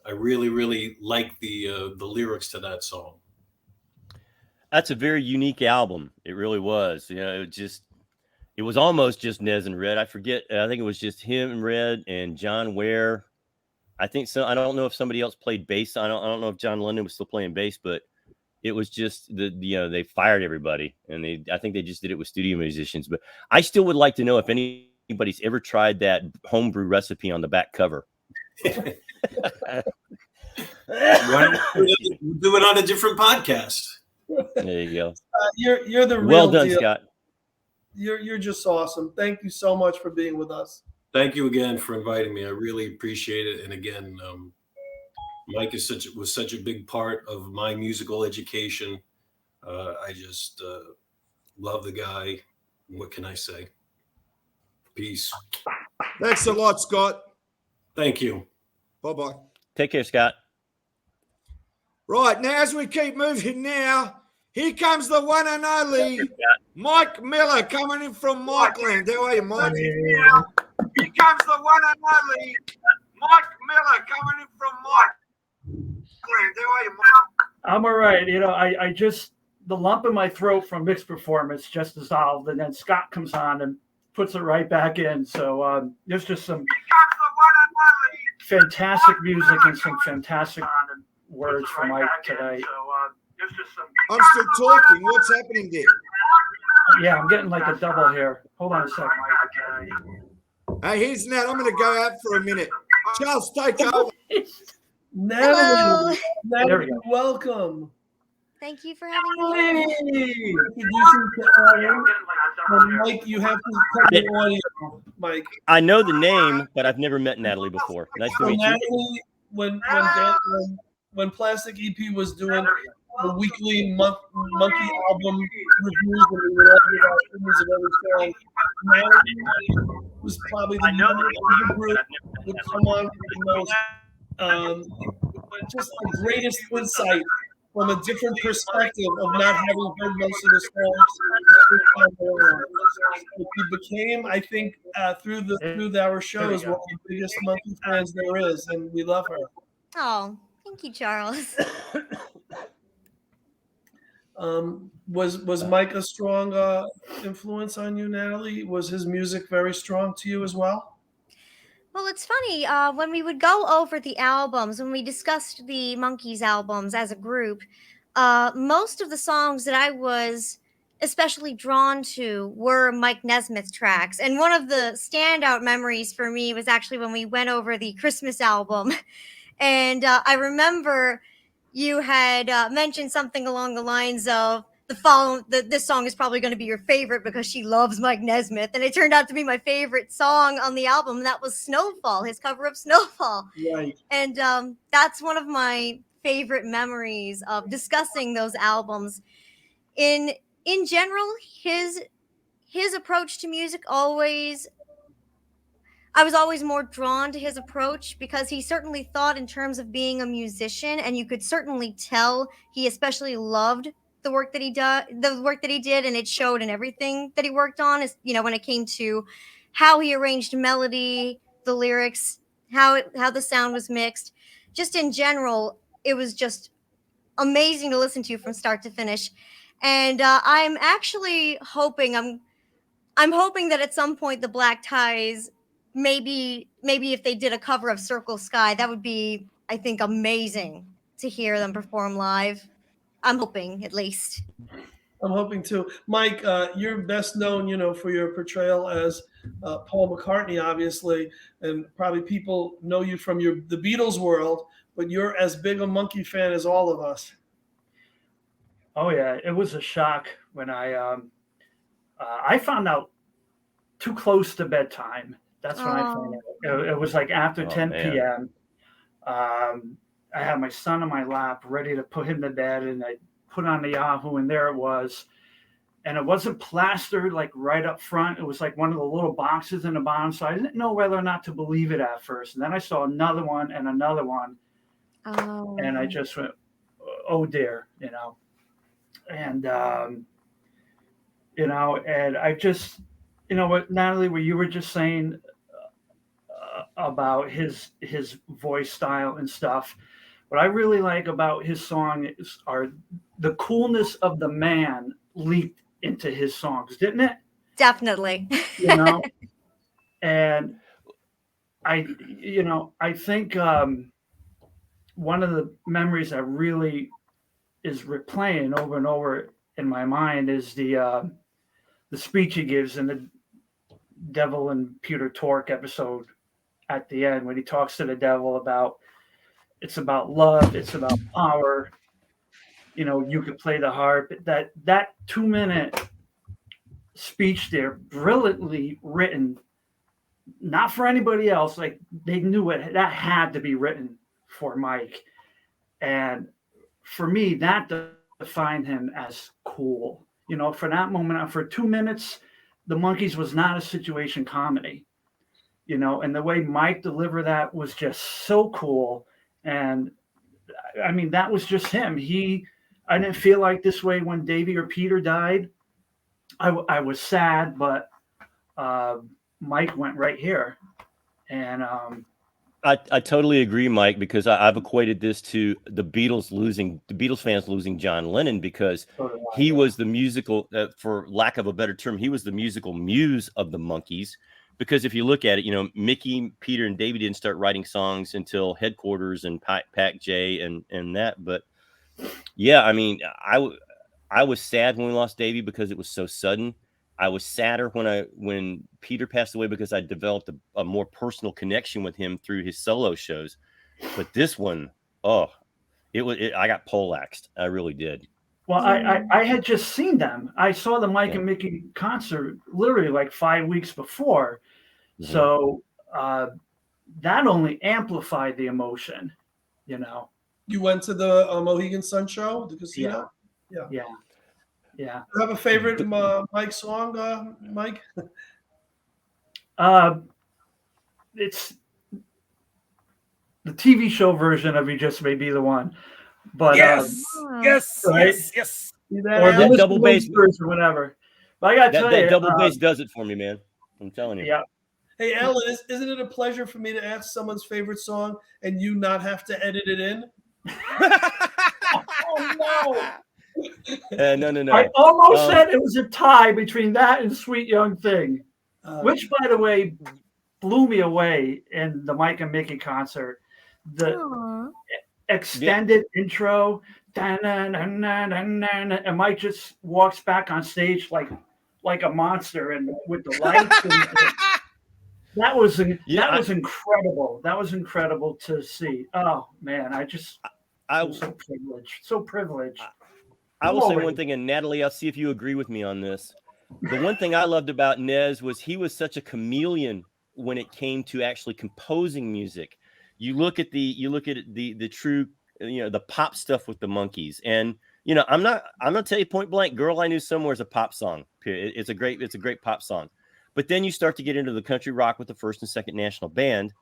I really, really like the lyrics to that song. That's a very unique album. It really was. You know, it was almost just Nez and Red. I forget. I think it was just him and Red and John Ware. I think so. I don't know if somebody else played bass. I don't know if John London was still playing bass, but it was just they fired everybody, and I think they just did it with studio musicians. But I still would like to know if anybody's ever tried that homebrew recipe on the back cover. Why don't we do it on a different podcast? There you go. You're the real Well done, deal. Scott. You're just awesome. Thank you so much for being with us. Thank you again for inviting me. I really appreciate it. And again, Mike was such a big part of my musical education. I just love the guy. What can I say? Peace. Thanks a lot, Scott. Thank you. Bye-bye. Take care, Scott. Right, now as we keep moving now, here comes the one and only Mike Miller coming in from Mikeland. How are you, Mike? Here comes the one and only Mike Miller coming in from Mikeland. How are you, Mike? I'm all right. You know, I just, the lump in my throat from mixed performance just dissolved, and then Scott comes on and puts it right back in. So there's just some fantastic music and some fantastic words from Mike today. I'm still talking. What's happening there? Yeah, I'm getting like a double here. Hold on a second. Hey, here's Nat. I'm going to go out for a minute. Charles, take over. Natalie, There we Natalie, go. welcome. Thank you for having me. Hey, introducing to Aaron. Mike, you have to cut the audio, Mike. I know the name, but I've never met Natalie before. Nice to So meet you. Natalie, when Plastic EP was doing the weekly monkey album reviews, and we would all give our opinions of every song, Natalie was probably the youngest group that would come on with the most, just the greatest insight from a different perspective of not having heard most of the songs. It became, I think, through our shows, one of the biggest monkey fans there is, and we love her. Oh, thank you, Charles. Was Mike a strong influence on you, Natalie? Was his music very strong to you as well? Well, it's funny. When we would go over the albums, when we discussed the Monkees albums as a group, most of the songs that I was especially drawn to were Mike Nesmith tracks. And one of the standout memories for me was actually when we went over the Christmas album. And I remember you had mentioned something along the lines of this song is probably going to be your favorite because she loves Mike Nesmith. And it turned out to be my favorite song on the album. That was Snowfall, his cover of Snowfall. Right. And that's one of my favorite memories of discussing those albums. In general, his approach to music I was always more drawn to his approach because he certainly thought in terms of being a musician, and you could certainly tell he especially loved the work that he did, and it showed in everything that he worked on. Is when it came to how he arranged melody, the lyrics, how the sound was mixed, just in general, it was just amazing to listen to from start to finish. And I'm actually hoping I'm hoping that at some point the Black Ties, maybe if they did a cover of Circle Sky, that would be, I think, amazing to hear them perform live. I'm hoping, at least. I'm hoping too. Mike, you're best known, for your portrayal as Paul McCartney, obviously, and probably people know you from the Beatles world, but you're as big a Monkey fan as all of us. Oh yeah, it was a shock when I found out too close to bedtime. That's when I found out. It was like after 10 p.m. I had my son on my lap, ready to put him to bed, and I put on the Yahoo, and there it was. And it wasn't plastered like right up front. It was like one of the little boxes in the bottom. So I didn't know whether or not to believe it at first. And then I saw another one and another one. Oh. And I just went, oh dear, And, and I just, what, Natalie, what you were just saying about his voice style and stuff. What I really like about his song are the coolness of the man leaked into his songs, didn't it? Definitely. And I think one of the memories that really is replaying over and over in my mind is the speech he gives in the Devil and Peter Tork episode at the end when he talks to the devil about it's about love, it's about power. You could play the harp. That 2-minute speech there, brilliantly written, not for anybody else. Like they knew it. That had to be written for Mike, and for me, that defined him as cool. For that moment, for 2 minutes, the Monkees was not a situation comedy. And the way Mike delivered that was just so cool. And I mean, that was just him. I didn't feel like this way when Davey or Peter died. I was sad, but Mike went right here. And I totally agree, Mike, because I've equated this to the Beatles fans losing John Lennon, because he was the musical, for lack of a better term, he was the musical muse of the Monkees. Because if you look at it, Mickey, Peter, and Davey didn't start writing songs until Headquarters and Pac J and that. But yeah, I mean, I was sad when we lost Davey because it was so sudden. I was sadder when Peter passed away because I developed a more personal connection with him through his solo shows. But this one, I got poleaxed. I really did. Well, I had just seen them. I saw the Mike and Mickey concert literally like 5 weeks before. Mm-hmm. So that only amplified the emotion, You went to the Mohegan Sun show, the casino? Yeah. You have a favorite Mike song, Mike? It's the TV show version of "You Just May Be the One," but yes, right? yes, or the double bass version, or whatever. But I gotta tell you, that double bass does it for me, man. I'm telling you. Yeah. Hey, Alan, isn't it a pleasure for me to ask someone's favorite song and you not have to edit it in? Oh no! No. I almost said it was a tie between that and "Sweet Young Thing," which, by the way, blew me away in the Mike and Mickey concert. The extended intro. and Mike just walks back on stage like a monster and with the lights. That was incredible. That was incredible to see. Oh man, I was so privileged. So privileged. I will say one thing, and Natalie, I'll see if you agree with me on this. The one thing I loved about Nez was he was such a chameleon when it came to actually composing music. You look at the true, the pop stuff with the Monkees, and I'm gonna tell you point blank, "Girl I Knew Somewhere" is a pop song. It's a great pop song. But then you start to get into the country rock with the First and Second National Band,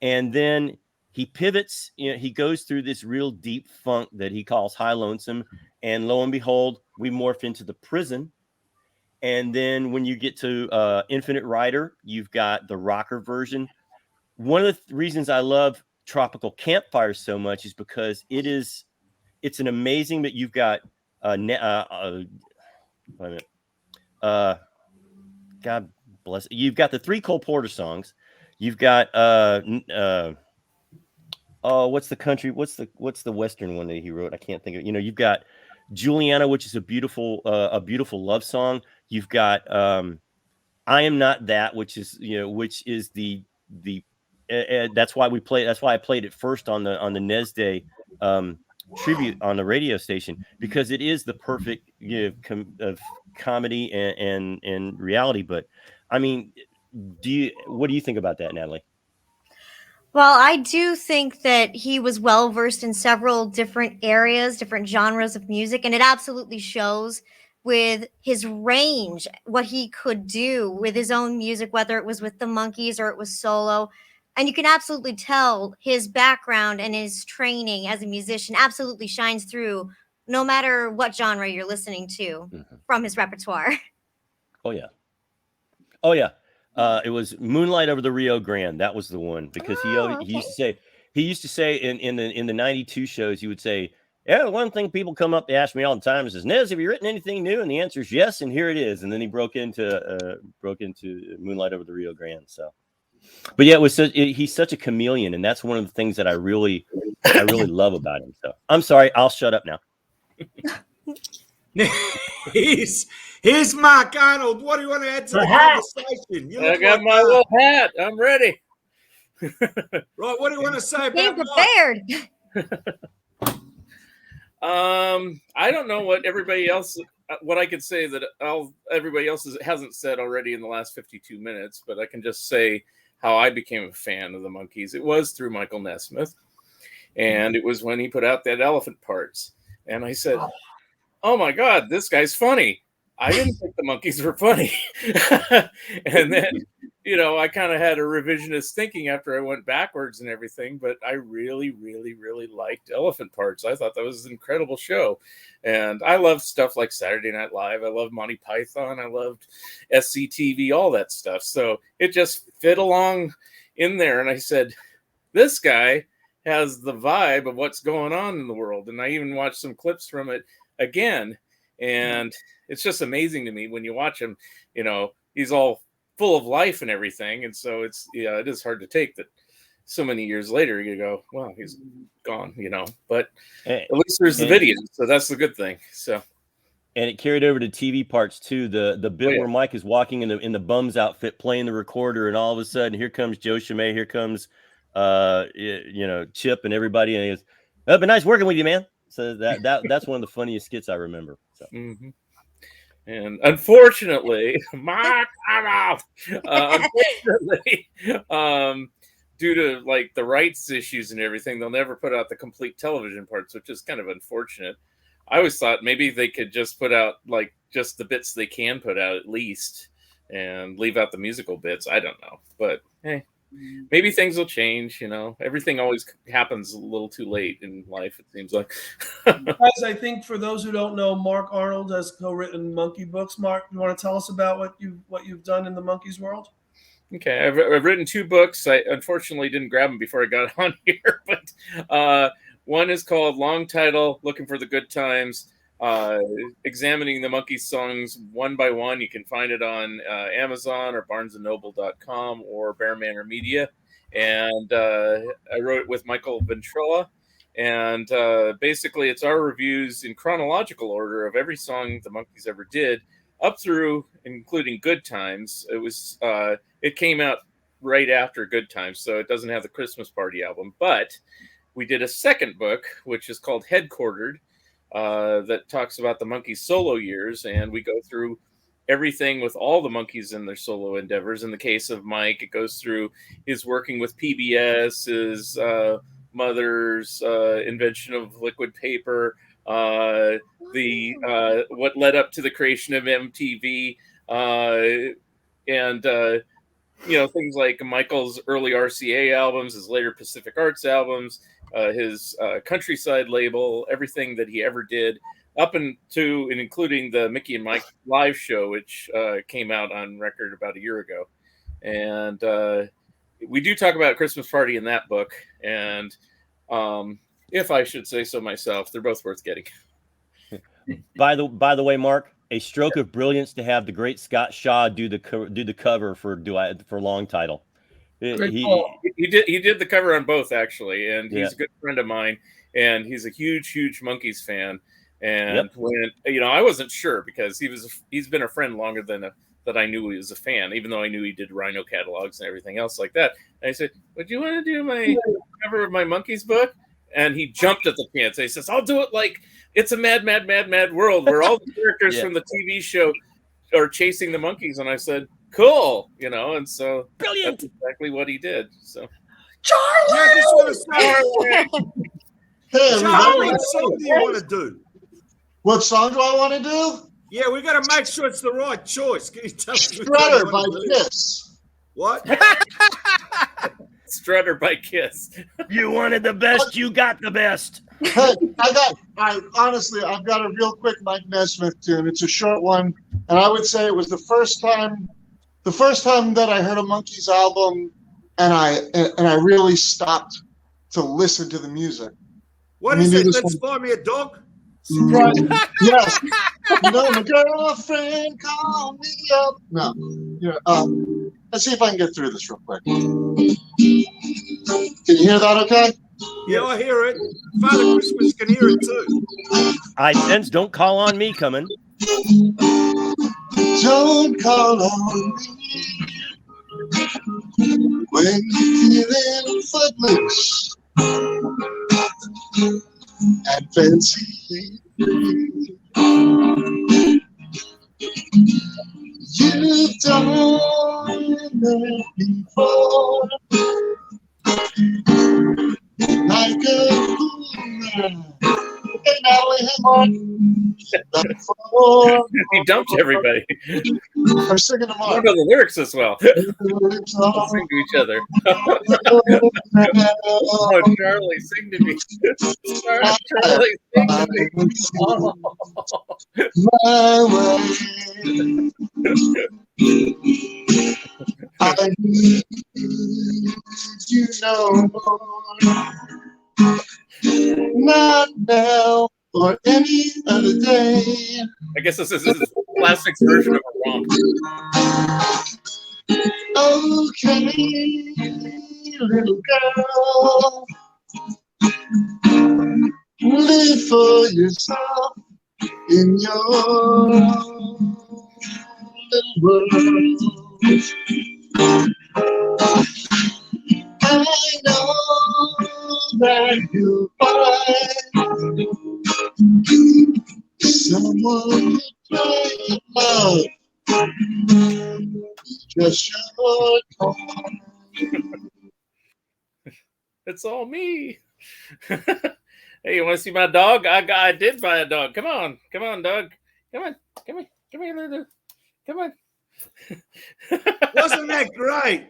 and then he pivots. He goes through this real deep funk that he calls High Lonesome, and lo and behold, we morph into the Prison. And then when you get to Infinite Rider, you've got the rocker version. One of the reasons I love Tropical Campfire so much is because it's an amazing, but you've got God bless it. You've got the 3 Cole Porter songs. You've got what's the Western one that he wrote? I can't think of it. You've got Juliana, which is a beautiful love song. You've got I Am Not That, which is the that's why I played it first on the Nez Day tribute on the radio station, because it is the perfect of comedy and reality. But I mean, what do you think about that, Natalie? Well, I do think that he was well versed in several different areas, different genres of music, and it absolutely shows with his range, what he could do with his own music, whether it was with the Monkees or it was solo. And you can absolutely tell his background and his training as a musician absolutely shines through no matter what genre you're listening to from his repertoire. Oh, yeah. It was Moonlight Over the Rio Grande. That was the one, because he used to say in the 92 shows, he would say, "Yeah, one thing people come up to ask me all the time is, Nez, have you written anything new?" And the answer is yes, and here it is. And then he broke into Moonlight Over the Rio Grande. So, but yeah, he's such a chameleon, and that's one of the things that I really love about him. So I'm sorry, I'll shut up now. Here's Mark Arnold. What do you want to add to the conversation? I got my little hat. I'm ready. Right. What do you want to say Being about prepared? I don't know what everybody else. What I could say that everybody else hasn't said already in the last 52 minutes, but I can just say how I became a fan of the Monkees. It was through Michael Nesmith, and it was when he put out that Elephant Parts, and I said, "Oh my God, this guy's funny." I didn't think the Monkees were funny. And then, I kind of had a revisionist thinking after I went backwards and everything, but I really, really, really liked Elephant Parts. I thought that was an incredible show. And I loved stuff like Saturday Night Live. I loved Monty Python. I loved SCTV, all that stuff. So it just fit along in there. And I said, this guy has the vibe of what's going on in the world. And I even watched some clips from it again. And it's just amazing to me when you watch him, he's all full of life and everything. And so it is hard to take that so many years later you go, well, he's gone, but at least there's the video. So that's the good thing. So. And it carried over to TV parts too. The bit where Mike is walking in the bum's outfit playing the recorder, and all of a sudden here comes Joe Chimay, here comes Chip and everybody, and he goes, "Oh, been nice working with you, man." So that's one of the funniest skits I remember. So. Mm-hmm. And unfortunately, unfortunately, due to like the rights issues and everything, they'll never put out the complete television parts, which is kind of unfortunate. I always thought maybe they could just put out like just the bits they can put out at least, and leave out the musical bits. I don't know, but hey. Maybe things will change, Everything always happens a little too late in life, it seems like. Guys, I think for those who don't know, Mark Arnold has co-written Monkey books. Mark, you want to tell us about what you've done in the Monkees world? Okay, I've written 2 books. I unfortunately didn't grab them before I got on here, but one is called, long title, Looking for the Good Times, examining the Monkees songs one by one. You can find it on Amazon or barnesandnoble.com or Bear Manor Media. And I wrote it with Michael Ventrella. And basically, it's our reviews in chronological order of every song the Monkees ever did, up through including Good Times. It came out right after Good Times, so it doesn't have the Christmas Party album. But we did a second book, which is called Headquartered, that talks about the Monkees' solo years, and we go through everything with all the Monkees in their solo endeavors. In the case of Mike, it goes through his working with PBS, his mother's invention of liquid paper, what led up to the creation of MTV, and things like Michael's early RCA albums, his later Pacific Arts albums, his Countryside label, everything that he ever did, up into and including the Mickey and Mike live show, which came out on record about a year ago. And we do talk about Christmas Party in that book. And if I should say so myself, they're both worth getting. By the way, Mark, a stroke of brilliance to have the great Scott Shaw do the cover for Long Title. He did the cover on both, actually, and he's a good friend of mine, and he's a huge Monkees fan. And when I wasn't sure, because he's been a friend longer than that I knew he was a fan, even though I knew he did Rhino catalogs and everything else like that. And I said, "Would you want to do my cover of my Monkees book?" And he jumped at the chance. He says, "I'll do it like it's a mad world where all the characters from the TV show are chasing the Monkees." And I said, "Cool," and so brilliant. That's exactly what he did. So, Charlie, I just want to say, Hey, Charlie, what song do you want to do? What song do I want to do? Yeah, we got to make sure it's the right choice. Can you tell me? Strutter by Kiss. What? Strutter by Kiss. You wanted the best, you got the best. Hey, honestly, I've got a real quick Mike Nesmith tune. It's a short one, and I would say it was the first time that I heard a Monkees album, and I really stopped to listen to the music. What is it? Let's Buy Me a Dog? Yes. My girlfriend called me up. No. Let's see if I can get through this real quick. Can you hear that okay? Yeah, I hear it. Father Christmas can hear it too. I sense Don't Call on Me coming. Don't call on me when you're feeling footloose and fancy. You've done it before, like a fool. Okay, Natalie, hang on. He dumped everybody. I'm singing them I don't know the lyrics as well. Sing to each other. Oh, Charlie, sing to me. Charlie, sing to me. Oh. My way. I need not now or any other day. I guess this is his classics version of a romp. Okay, little girl, live for yourself in your little world. I know that you'll find someone to play love. Just your time. It's all me. Hey, you want to see my dog? I did buy a dog. Come on, dog. Come here, Lulu. Come on. Wasn't that great?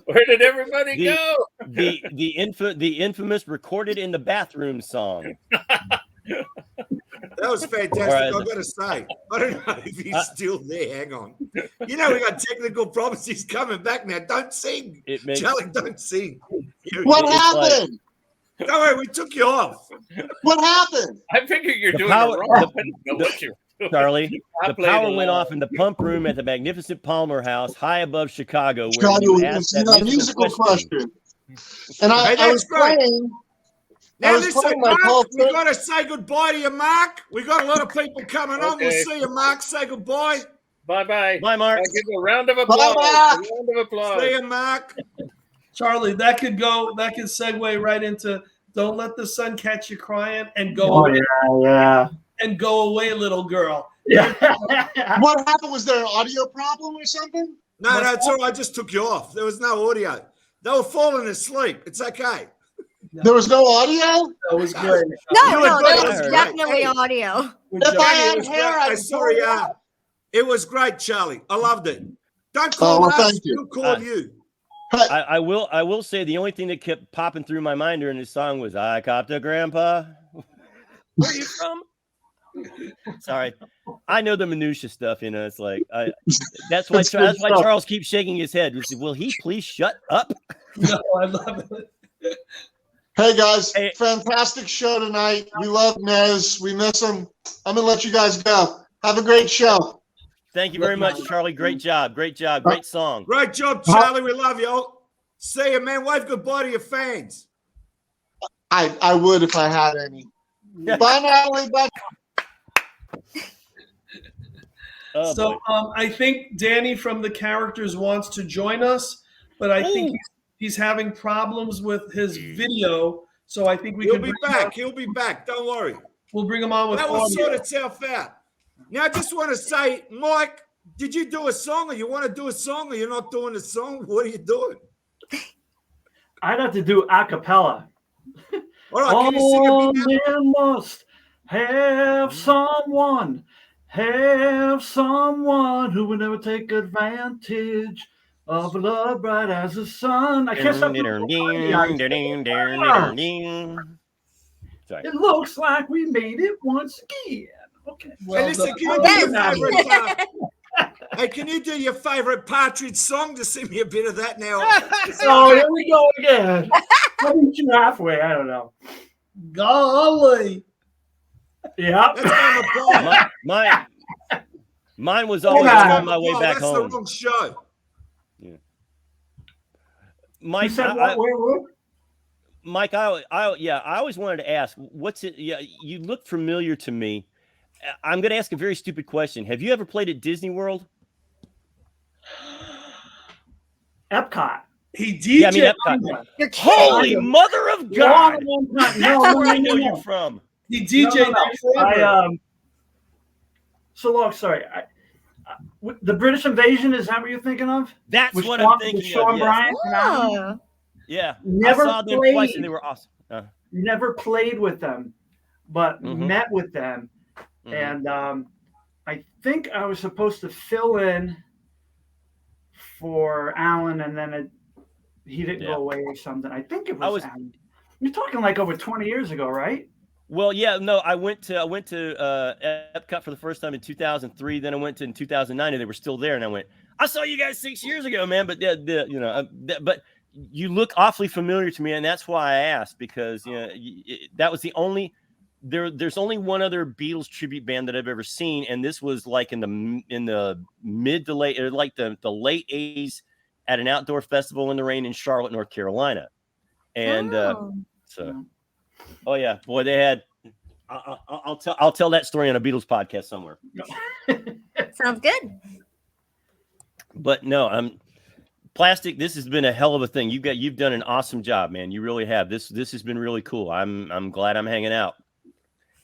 Where did everybody go? The infamous recorded in the bathroom song. That was fantastic. I've got to say, I don't know if he's still there. Hang on. We got technical problems. He's coming back now. Don't sing. Charlie, don't sing. What happened? Don't worry, we took you off. What happened? I figure you're doing it wrong. Charlie, the power went off in the pump room at the magnificent Palmer House high above Chicago. Where Chicago, it's not a musical question. And Hey, I was that's great. playing. Now I was listen, playing my Mark, Paul we got to say goodbye to you, Mark. We got a lot of people coming on. We'll Okay. see you, Mark. Say goodbye. Bye-bye. Bye, Mark. I'll give a round of applause. Mark. A round of applause. See you, Mark. Charlie, that could segue right into "Don't Let the Sun Catch You Crying" and go Oh away, yeah, and go away, little girl. yeah. What happened? Was there an audio problem or something? No, it's all right. I just took you off. There was no audio. They were falling asleep. It's okay. There was no audio? That was great. No, You were no, good. there It was was great. definitely Hey. audio. Good If job. I It had was hair, great. I'd Sorry, pull it out. it was great, Charlie. I loved it. Don't call well, us. thank you. We'll call you. I will say the only thing that kept popping through my mind during this song was "I copped a grandpa." Where are you from? Sorry, I know the minutia stuff. You know, it's like that's why It's good stuff. Charles keeps shaking his head. Will he please shut up? No, I love it. Hey guys, Hey. fantastic show tonight. We love Nez. We miss him. I'm gonna let you guys go. Have a great show. Thank you very much, Charlie. Great job. Great song. Great job, Charlie. We love you. I'll see you, man. Wave goodbye to your fans. I would if I had any. Bye, Natalie. Bye. Oh, So boy. I think Danny from the characters wants to join us, but I think he's having problems with his video. So I think He'll be back. He'll be back. Don't worry. We'll bring him on with That will audio. sort itself out. Now, I just want to say, Mike, did you do a song, or you want to do a song, or you're not doing a song? What are you doing? I'd have to do a cappella. All right, can you sing a All bit now? men must have someone who would never take advantage of a love bright as the sun. I can't stop. Sorry. It looks like we made it once again. Okay. Hey, listen, can you do your favorite? Hey, can you do your favorite Partridge song? Just sing me a bit of that now. Oh, here we go again. I'll meet you halfway. I don't know. Golly. Yeah. Mine was always on my way back That's home. the wrong show. Yeah. You Mike, said what? Where? Mike, I always wanted to ask, what's it? Yeah, you look familiar to me. I'm going to ask a very stupid question. Have you ever played at Disney World? Epcot. He DJed. Yeah, I mean Epcot. You're kidding. Holy mother of God! Long time. That's No, where I know no. you from. He DJed there forever. So long. Sorry. The British Invasion, is that what you're thinking of? That's With what Sean- I'm thinking with Sean of. Yes. Bryant and Alan? Oh. Yeah, Never I saw them played. twice and they were awesome. Never played with them, but Mhm. met with them. Mhm. And I think I was supposed to fill in for Alan, and then he didn't go away or something. I think it was Alan. You're talking like over 20 years ago, right? Well, yeah, no, I went to Epcot for the first time in 2003. Then I went to in 2009, and they were still there. And I went, I saw you guys 6 years ago, man. But but you look awfully familiar to me, and that's why I asked, because that was the only. There's only one other Beatles tribute band that I've ever seen, and this was like in the mid to late, or like the late 80s at an outdoor festival in the rain in Charlotte, North Carolina, and oh yeah, boy, they had. I'll tell that story on a Beatles podcast somewhere. Sounds good. But no, Plastic. This has been a hell of a thing. You've done an awesome job, man. You really have. This has been really cool. I'm glad I'm hanging out.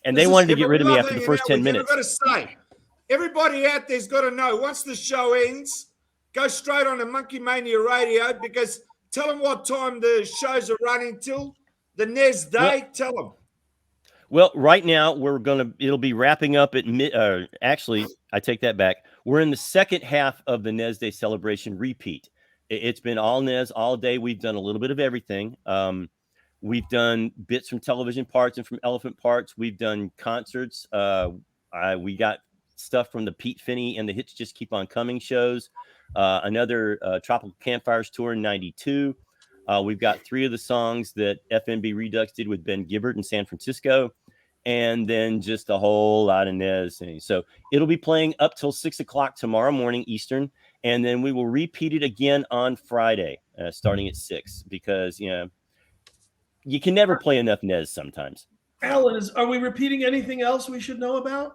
And they wanted to get rid of me after the first 10 minutes. I've got to say, everybody out there's got to know, once the show ends, go straight on to Monkey Mania Radio, because tell them what time the shows are running till. The Nez Day, tell them. Well, right now it'll be wrapping up at actually, I take that back. We're in the second half of the Nez Day celebration repeat. It's been all Nez all day. We've done a little bit of everything. We've done bits from television parts and from elephant parts. We've done concerts. We got stuff from the Pete Finney and the Hits Just Keep On Coming shows. Another Tropical Campfires tour in '92. We've got 3 of the songs that FNB Redux did with Ben Gibbard in San Francisco. And then just a whole lot of Nez. So it'll be playing up till 6 o'clock tomorrow morning Eastern. And then we will repeat it again on Friday. starting at 6, because you can never play enough Nez sometimes. Alan, are we repeating anything else we should know about?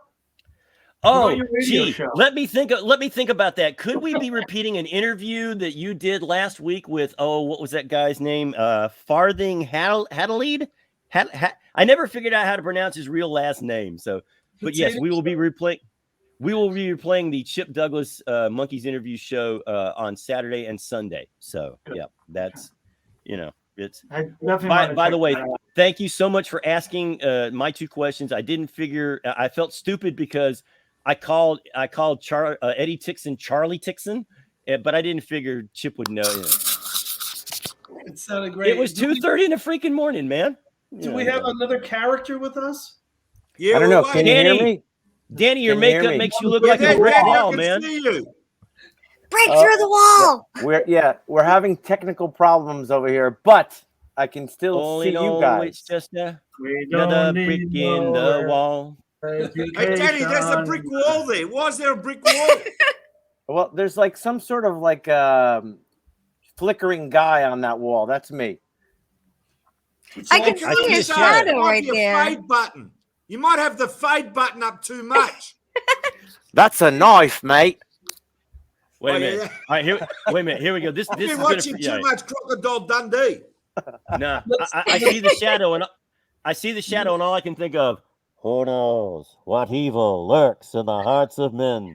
Oh, your radio gee, show? let me think about that. Could we be repeating an interview that you did last week with, what was that guy's name? Farthing Hadaleed? I never figured out how to pronounce his real last name. So, but yes, we will be replaying the Chip Douglas Monkeys interview show on Saturday and Sunday. So, yeah, that's it's. By the way, thank you so much for asking my 2 questions. I didn't figure. I felt stupid because I called Eddie Tixon Charlie Tixon, but I didn't figure Chip would know. It sounded great. It was 2:30 in the freaking morning, man. Do we have another character with us? Yeah, I don't know. Can you hear me? Danny, your Can you hear makeup me? makes you look like a brick wall, man. Break through the wall. We're having technical problems over here, but I can still see you guys. It's just another brick in the wall. Hey, Danny, there's a brick wall there. Why is there a brick wall? Well, there's like some sort of like flickering guy on that wall. That's me. I can see his shadow right there. Fade button. You might have the fade button up too much. That's a knife, mate. Wait a minute. Yeah. All right, wait a minute. Here we go. This I've is been gonna, watching too much Crocodile Dundee. Nah, I see the shadow, and all I can think of, who knows what evil lurks in the hearts of men.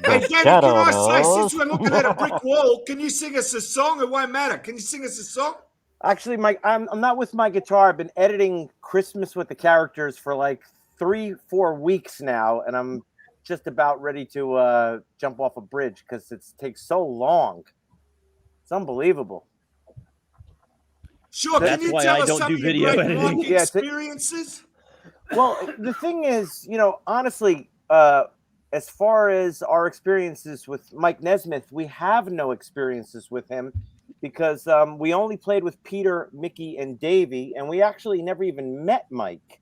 Hey, Danny, can I say, since we're looking at a brick wall, can you sing us a song? It won't matter. Can you sing us a song? Actually, I'm not with my guitar. I've been editing Christmas with the characters for like 3-4 weeks now, and I'm just about ready to jump off a bridge because it takes so long. It's unbelievable. Sure, That's can you why tell I us don't some do of your video great editing. rock experiences? Well, the thing is, honestly, as far as our experiences with Mike Nesmith, we have no experiences with him because we only played with Peter, Mickey, and Davey, and we actually never even met Mike.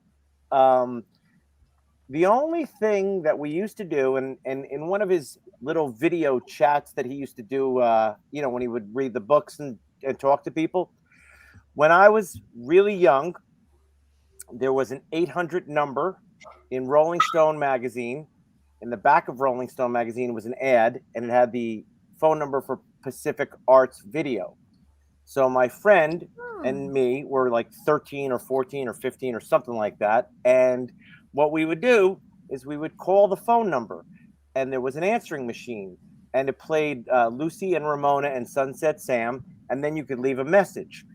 The only thing that we used to do, and in one of his little video chats that he used to do, when he would read the books and talk to people, when I was really young, there was an 800 number in Rolling Stone magazine. In the back of Rolling Stone magazine was an ad, and it had the phone number for Pacific Arts Video. So my friend and me were like 13 or 14 or 15 or something like that. And what we would do is we would call the phone number, and there was an answering machine, and it played Lucy and Ramona and Sunset Sam, and then you could leave a message.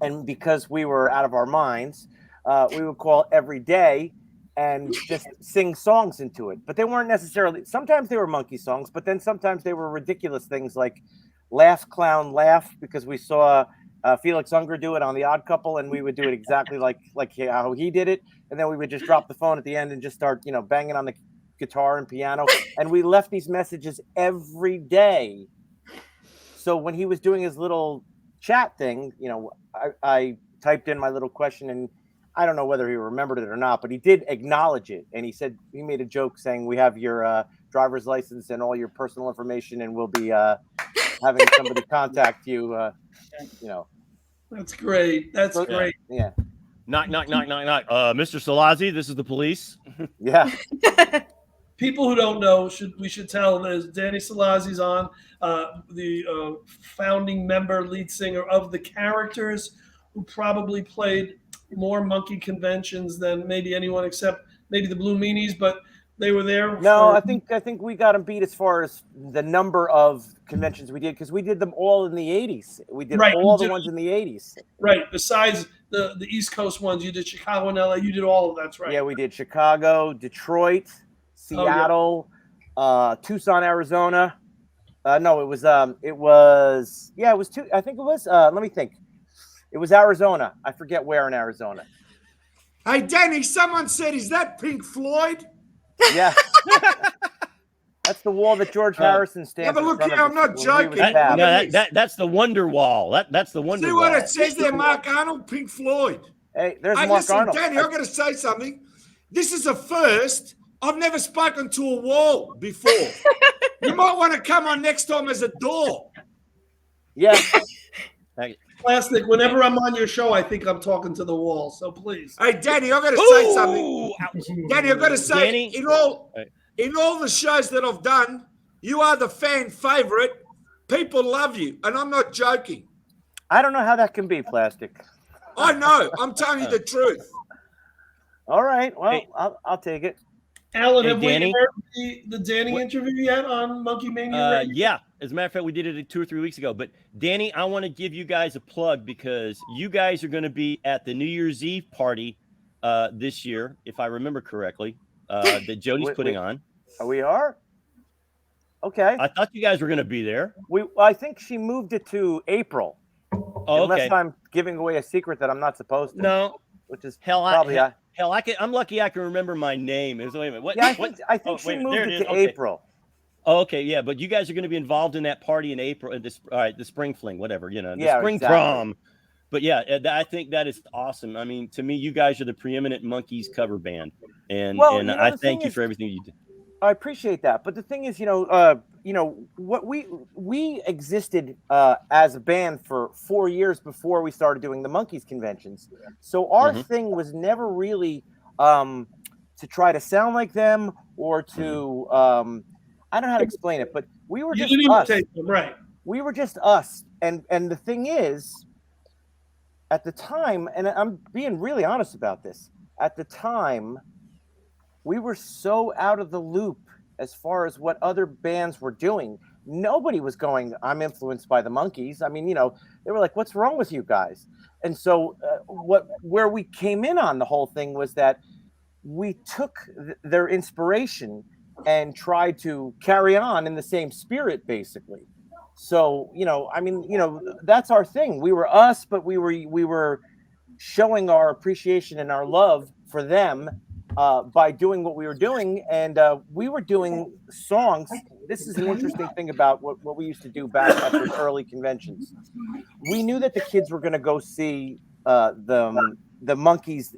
And because we were out of our minds, we would call every day and just sing songs into it. But they weren't necessarily, sometimes they were monkey songs, but then sometimes they were ridiculous things like Laugh Clown Laugh, because we saw Felix Unger do it on The Odd Couple, and we would do it exactly like how he did it. And then we would just drop the phone at the end and just start, banging on the guitar and piano. And we left these messages every day. So when he was doing his little chat thing, I typed in my little question, and I don't know whether he remembered it or not, but he did acknowledge it. And he said, he made a joke saying, we have your driver's license and all your personal information, and we'll be having somebody contact you, That's great. That's great. Yeah. Knock, knock, knock, knock, knock. Mr. Salazi, this is the police. Yeah. People who don't know, we should tell there's Danny Salazi's on, the founding member, lead singer of the Characters, who probably played more monkey conventions than maybe anyone except maybe the Blue Meanies, but they were there. No, I think we got them beat as far as the number of conventions we did, because we did them all in the 80s. We did all the ones in the 80s. Right. Besides the East Coast ones, you did Chicago and LA. You did all of that's right. Yeah, we did Chicago, Detroit, Seattle, Tucson, Arizona. No, it was two. I think it was. Let me think. It was Arizona. I forget where in Arizona. Hey, Danny, someone said, is that Pink Floyd? Yeah. That's the wall that George Harrison stands Yeah, but look in here, front I'm of not joking. That's the Wonder Wall. That's the Wonder See Wall. what it says there, Mark Arnold, Pink Floyd. Hey, there's Mark listen, Arnold. Danny, I've got to say something. This is a first. I've never spoken to a wall before. You might want to come on next time as a door. Yeah. Plastic, whenever I'm on your show, I think I'm talking to the wall. So please. Hey, Danny, I've got to say Ooh, something. ouch. Danny, I've got to say, Danny? in all the shows that I've done, you are the fan favorite. People love you, and I'm not joking. I don't know how that can be, Plastic. I know. I'm telling you the truth. All right. Well, Hey. I'll take it. Alan, Hey, have Danny? we heard the Danny interview yet on Monkey Mania Radio? Yeah, as a matter of fact, we did it 2 or 3 weeks ago. But Danny, I want to give you guys a plug because you guys are going to be at the New Year's Eve party this year, if I remember correctly, that Jody's putting on. We are? Okay. I thought you guys were going to be there. I think she moved it to April. Oh, Unless okay. I'm giving away a secret that I'm not supposed to. No. Which is Hell, probably I'm lucky I can remember my name. Wait a minute. What? Yeah, I think Oh, she wait a minute. moved There it is. to Okay. April. Oh, okay, yeah, but you guys are going to be involved in that party in April. All right, the spring fling, whatever, the spring prom. But yeah, I think that is awesome. I mean, to me, you guys are the preeminent Monkees cover band, and I thank you for everything you did. I appreciate that, but the thing is, what we existed as a band for 4 years before we started doing the Monkees conventions. So our thing was never really to try to sound like them or to I don't know how to explain it, but we were just us. Them, right? We were just us, and the thing is, at the time, and I'm being really honest about this, at the time, we were so out of the loop as far as what other bands were doing. Nobody was going, I'm influenced by the Monkees. I mean, they were like, what's wrong with you guys? And so where we came in on the whole thing was that we took their inspiration and tried to carry on in the same spirit, basically. So, that's our thing. We were us, but we were showing our appreciation and our love for them by doing what we were doing. And we were doing songs. This is an interesting thing about what we used to do back at those early conventions. We knew that the kids were going to go see the Monkees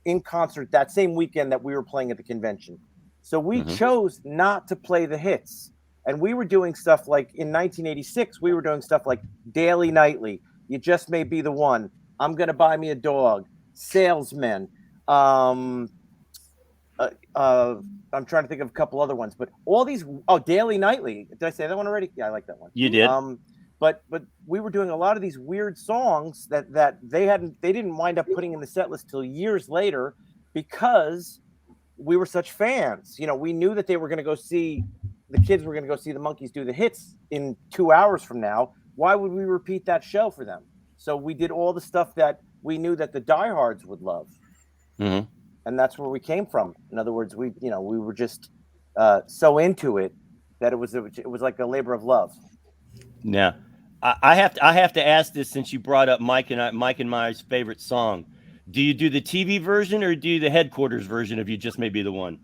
in concert that same weekend that we were playing at the convention. So we chose not to play the hits. And we were doing stuff like in 1986, we were doing stuff like Daily Nightly, You Just May Be the One, I'm Gonna Buy Me a Dog, Salesman. I'm trying to think of a couple other ones, but all these. Oh, Daily Nightly. Did I say that one already? Yeah, I like that one. You did. But we were doing a lot of these weird songs that they didn't wind up putting in the set list till years later because we were such fans. We knew that they were going to go see. The kids were going to go see the Monkees do the hits in 2 hours from now. Why would we repeat that show for them? So we did all the stuff that we knew that the diehards would love. And that's where we came from. In other words, we were just so into it that it was like a labor of love. Now, I have to ask this since you brought up Mike and my favorite song. Do you do the TV version or do you do the headquarters version of You Just May Be the One?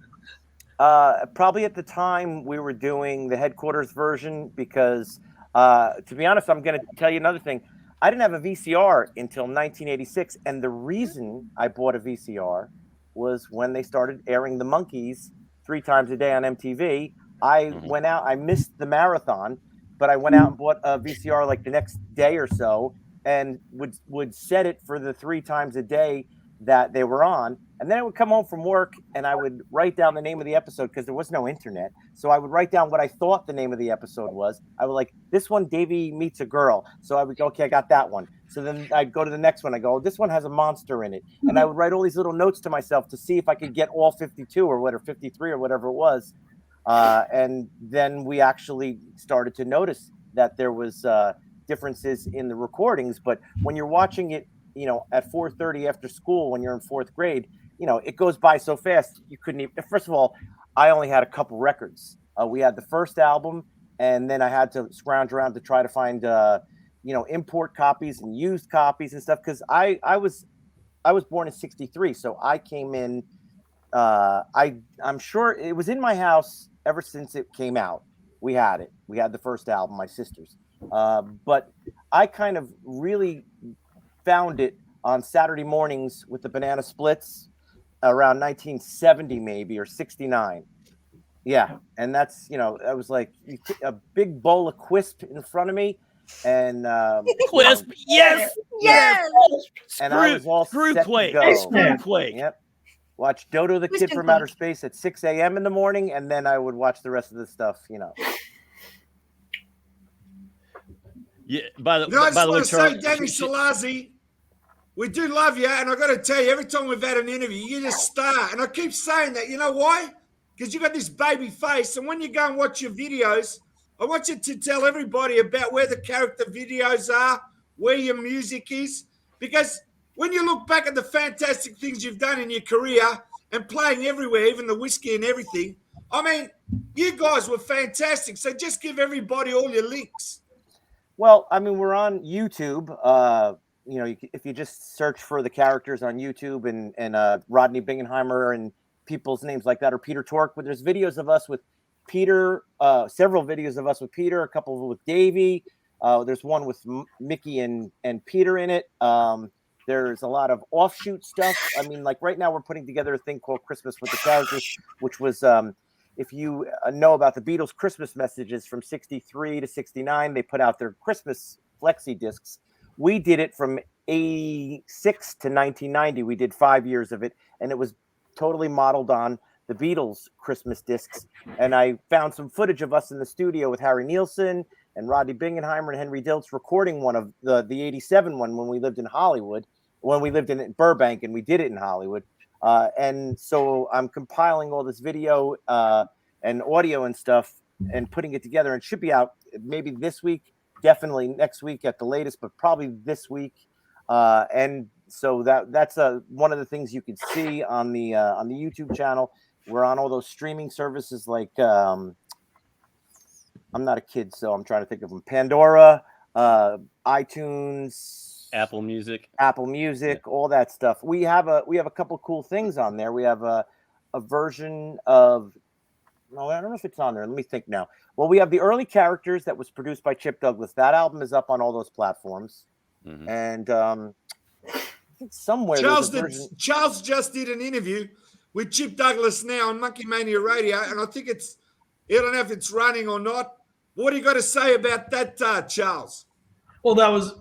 Probably at the time we were doing the headquarters version because, to be honest, I'm going to tell you another thing. I didn't have a VCR until 1986, and the reason I bought a VCR was when they started airing the Monkees 3 times a day on MTV. I went out, I missed the marathon, but I went out and bought a VCR like the next day or so and would set it for the 3 times a day that they were on. And then I would come home from work and I would write down the name of the episode because there was no internet. So I would write down what I thought the name of the episode was. I would like, this one, Davey meets a girl. So I would go, okay, I got that one. So then I'd go to the next one. I go, this one has a monster in it. And I would write all these little notes to myself to see if I could get all 52 or whatever, 53 or whatever it was. And then we actually started to notice that there was differences in the recordings. But when you're watching it, at 4:30 after school, when you're in 4th grade, it goes by so fast. You couldn't even, first of all, I only had a couple records. We had the first album, and then I had to scrounge around to try to find, import copies and used copies and stuff. Cause I was born in 63. So I came in, I'm sure it was in my house ever since it came out. We had it. We had the first album, my sister's. But I kind of really found it on Saturday mornings with the Banana Splits around 1970 maybe or 69. Yeah. And that's, I was like a big bowl of Quisp in front of me and Quisp, yes, Yes. and I was all set to go. Screwquake. Yep. Watch Dodo the Kid from Outer Space at 6 a.m. in the morning, and then I would watch the rest of the stuff. Yeah. By the I just way, want to say, Charlie, Danny Salazi, we do love you, and I got to tell you, every time we've had an interview, you just star, and I keep saying that. You know why? Because you got this baby face, and when you go and watch your videos, I want you to tell everybody about where the character videos are, where your music is, because when you look back at the fantastic things you've done in your career and playing everywhere, even the whiskey and everything, I mean, you guys were fantastic. So just give everybody all your links. Well, I mean, we're on YouTube. If you just search for the characters on YouTube and Rodney Bingenheimer and people's names like that, or Peter Tork, but there's videos of us with Peter, several videos of us with Peter, a couple with Davey. There's one with Mickey and Peter in it. There's a lot of offshoot stuff. I mean, like right now we're putting together a thing called Christmas with the Characters, which was, if you know about the Beatles Christmas messages from 63 to 69, they put out their Christmas flexi discs. We did it from 86 to 1990. We did 5 years of it, and it was totally modeled on the Beatles Christmas discs. And I found some footage of us in the studio with Harry Nilsson and Rodney Bingenheimer and Henry Diltz recording one of the 87 one when we lived in Hollywood, when we lived in Burbank, and we did it in Hollywood. And so I'm compiling all this video and audio and stuff and putting it together, and should be out maybe this week, definitely next week at the latest, but probably this week. And so that's one of the things you can see on the YouTube channel. We're on all those streaming services like I'm not a kid, so I'm trying to think of them. Pandora, iTunes, Apple Music, yeah. All that stuff. We have a couple cool things on there. We have a version of, no, I don't know if it's on there. Let me think now. Well, we have the early characters that was produced by Chip Douglas. That album is up on all those platforms. Mm-hmm. And I think somewhere Charles just did an interview with Chip Douglas now on Monkey Mania Radio, and I think I don't know if it's running or not. What do you got to say about that, Charles? Well, that was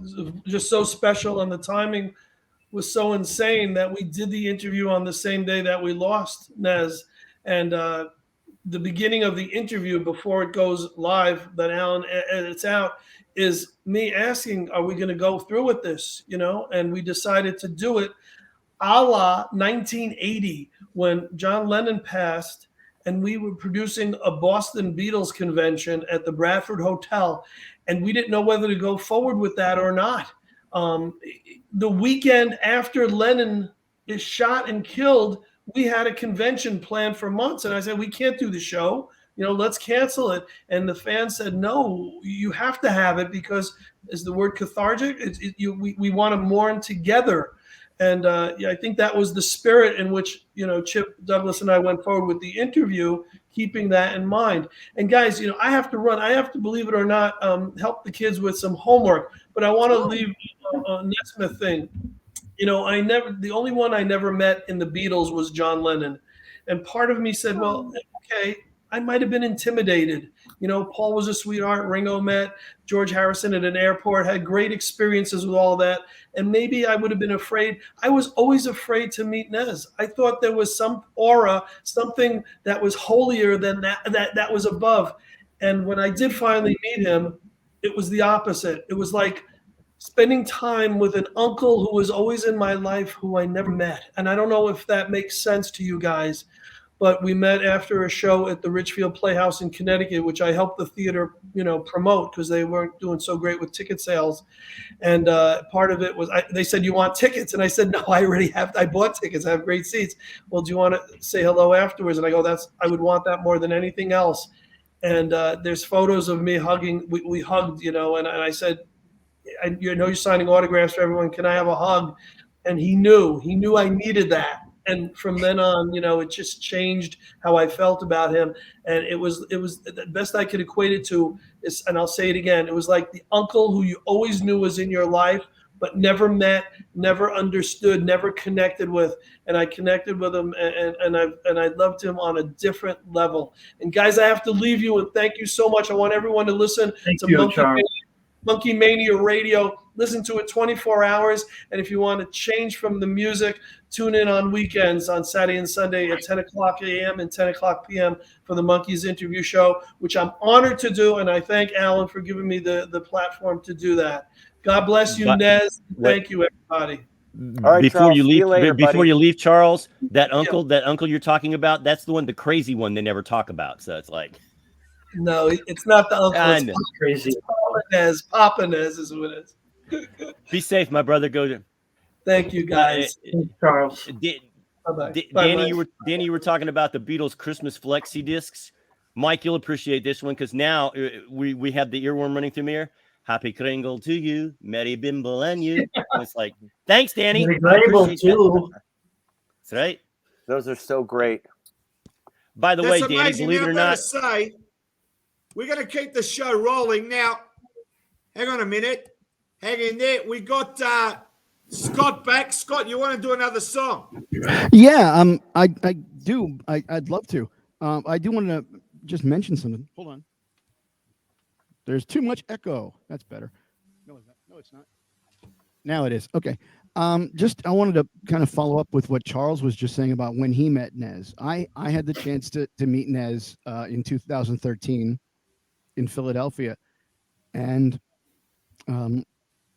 just so special, and the timing was so insane that we did the interview on the same day that we lost Nez. And the beginning of the interview, before it goes live, that Alan edits out, is me asking, are we going to go through with this? And we decided to do it a la 1980 when John Lennon passed, and we were producing a Boston Beatles convention at the Bradford Hotel, and we didn't know whether to go forward with that or not. The weekend after Lennon is shot and killed, we had a convention planned for months, and I said, we can't do the show. Let's cancel it. And the fans said, no, you have to have it, because is the word cathartic? We want to mourn together. And I think that was the spirit in which, Chip Douglas and I went forward with the interview, keeping that in mind. And guys, I have to run. I have to, believe it or not, help the kids with some homework. But I want to leave a Nesmith thing. The only one I never met in the Beatles was John Lennon. And part of me said, well, okay, I might have been intimidated. Paul was a sweetheart. Ringo met George Harrison at an airport, had great experiences with all that. And maybe I would have been afraid. I was always afraid to meet Nez. I thought there was some aura, something that was holier than that was above. And when I did finally meet him, it was the opposite. It was like spending time with an uncle who was always in my life, who I never met. And I don't know if that makes sense to you guys, but we met after a show at the Richfield Playhouse in Connecticut, which I helped the theater, promote, because they weren't doing so great with ticket sales. And part of it was, they said, you want tickets? And I said, no, I bought tickets. I have great seats. Well, do you want to say hello afterwards? And I go, I would want that more than anything else. And there's photos of me hugging. We hugged, and I said, you're signing autographs for everyone. Can I have a hug? And he knew I needed that. And from then on, it just changed how I felt about him. And it was the best I could equate it to is, and I'll say it again, it was like the uncle who you always knew was in your life, but never met, never understood, never connected with. And I connected with him, and I loved him on a different level. And guys, I have to leave you, and thank you so much. I want everyone to listen to Monkey Mania. Monkey Mania Radio. Listen to it 24 hours. And if you want to change from the music, tune in on weekends on Saturday and Sunday at 10 o'clock a.m. and 10 o'clock p.m. for the Monkeys interview show, which I'm honored to do. And I thank Alan for giving me the platform to do that. God bless you, But- Nez. wait. Thank you, everybody. All right, before Charles, you see leave, you later, before buddy. you leave, Charles, that uncle you're talking about, that's the one, the crazy one they never talk about. So it's like, No, it's not the uncle. I It's know. Crazy. Papa Nez. Papa Nez is what it is. Be safe, my brother. Go to Thank you, guys. Charles. Bye-bye. Danny. You were talking about the Beatles Christmas flexi discs. Mike, you'll appreciate this one because now we have the earworm running through me here. Happy Kringle to you, Merry Bimble and you. And it's like, thanks, Danny. Merry I Bimble appreciate that. too. That's right. Those are so great. By the That's way, Danny, amazing. believe Now, it or I've got not, to say, we're going to keep the show rolling. Now, hang on a minute. Hang in there. We got Scott back. Scott, you want to do another song? Yeah, I do. I'd love to. I do want to just mention something. Hold on. There's too much echo. That's better. No, it's not. Now it is. Okay. I wanted to kind of follow up with what Charles was just saying about when he met Nez. I had the chance to meet Nez in 2013 in Philadelphia, and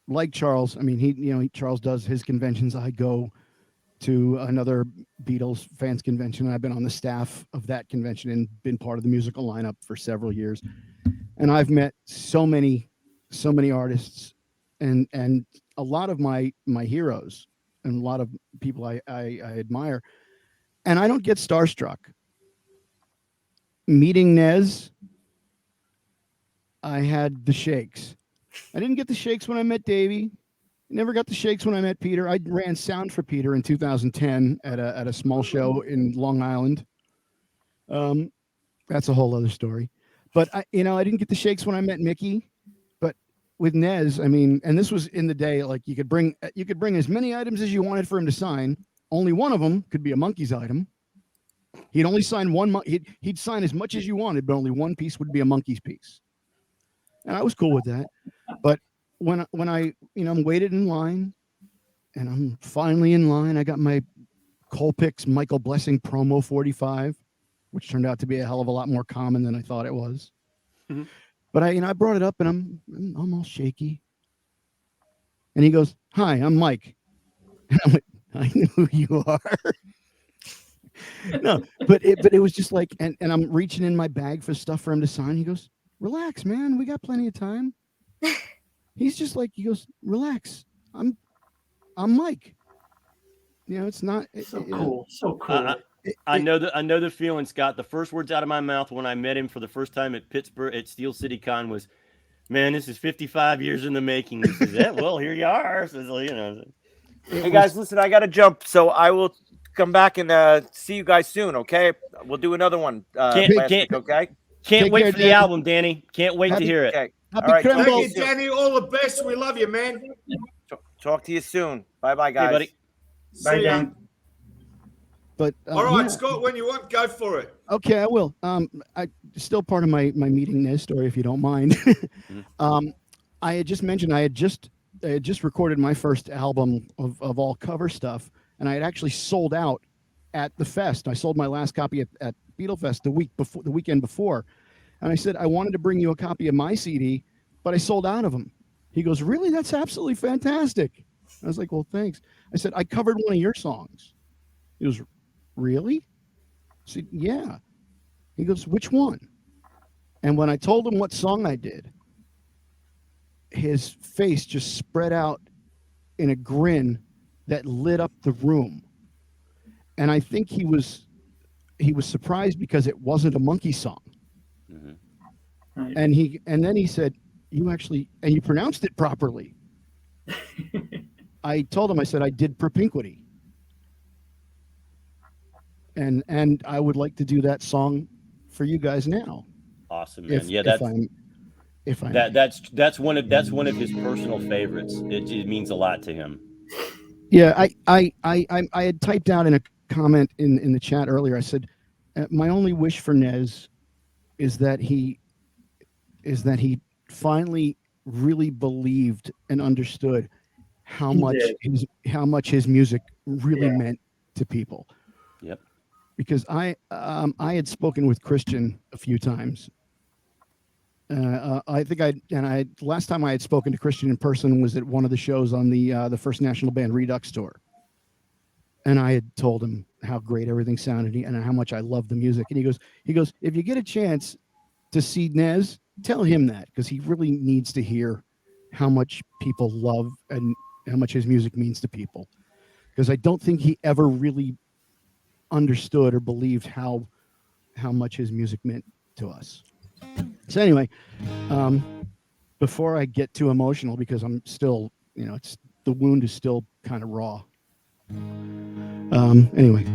like Charles, I mean, Charles does his conventions. I go to another Beatles fans convention. I've been on the staff of that convention and been part of the musical lineup for several years. And I've met so many artists and a lot of my heroes and a lot of people I admire. And I don't get starstruck. Meeting Nez, I had the shakes. I didn't get the shakes when I met Davey. Never got the shakes when I met Peter. I ran sound for Peter in 2010 at a small show in Long Island. That's a whole other story. But I didn't get the shakes when I met Mickey. But with Nez, I mean, and this was in the day, like you could bring as many items as you wanted for him to sign. Only one of them could be a Monkeys item. He'd only sign one. He'd sign as much as you wanted, but only one piece would be a Monkeys piece. And I was cool with that. But when I I'm waited in line, and I'm finally in line, I got my Colpix Michael Blessing promo 45, which turned out to be a hell of a lot more common than I thought it was. Mm-hmm. But I brought it up, and I'm all shaky. And he goes, "Hi, I'm Mike." And I went, "I know who you are." No, but it was just like, and I'm reaching in my bag for stuff for him to sign. He goes, "Relax, man. We got plenty of time." He's just like, he goes, "Relax. I'm Mike." It's not So cool. So cool. I know the feeling, Scott. The first words out of my mouth when I met him for the first time at Pittsburgh at Steel City Con was, "Man, this is 55 years in the making." He says, "Yeah, well, here you are." So, Hey guys, listen, I got to jump, so I will come back and see you guys soon. Okay, we'll do another one. Can't okay. Can't wait for the album, Danny. Can't wait to hear it. Okay. Happy All right, Thank you, Danny. All the best. We love you, man. Talk to you soon. Bye, guys. Hey, buddy. Bye, Dan. But all right, Scott, when you want, go for it. Okay, I will. I still part of my meeting Nez story, if you don't mind. I had just mentioned I had just recorded my first album of all cover stuff, and I had actually sold out at the fest. I sold my last copy at Beatlefest the weekend before, and I said I wanted to bring you a copy of my CD, but I sold out of them. He goes, "Really? That's absolutely fantastic." I was like, "Well, thanks." I said, "I covered one of your songs." He goes, "Really?" I said, "Yeah." He goes, "Which one?" And when I told him what song I did, his face just spread out in a grin that lit up the room. And I think he was surprised because it wasn't a Monkey song. Mm-hmm. Right. And then he said, "You actually, and you pronounced it properly." I told him, I said, "I did Propinquity. And I would like to do that song for you guys now." Awesome, man. That's one of his personal favorites. It means a lot to him. Yeah, I had typed out in a comment in the chat earlier. I said, my only wish for Nez is that he finally really believed and understood how He much did. his music really Yeah. meant to people. Yep. Because I had spoken with Christian a few times. I think last time I had spoken to Christian in person was at one of the shows on the First National Band Redux tour, and I had told him how great everything sounded and how much I loved the music. And he goes, if you get a chance to see Nez, tell him that, because he really needs to hear how much people love and how much his music means to people. Because I don't think he ever really understood or believed how much his music meant to us. So anyway, before I get too emotional, because I'm still, it's the wound is still kind of raw. Anyway.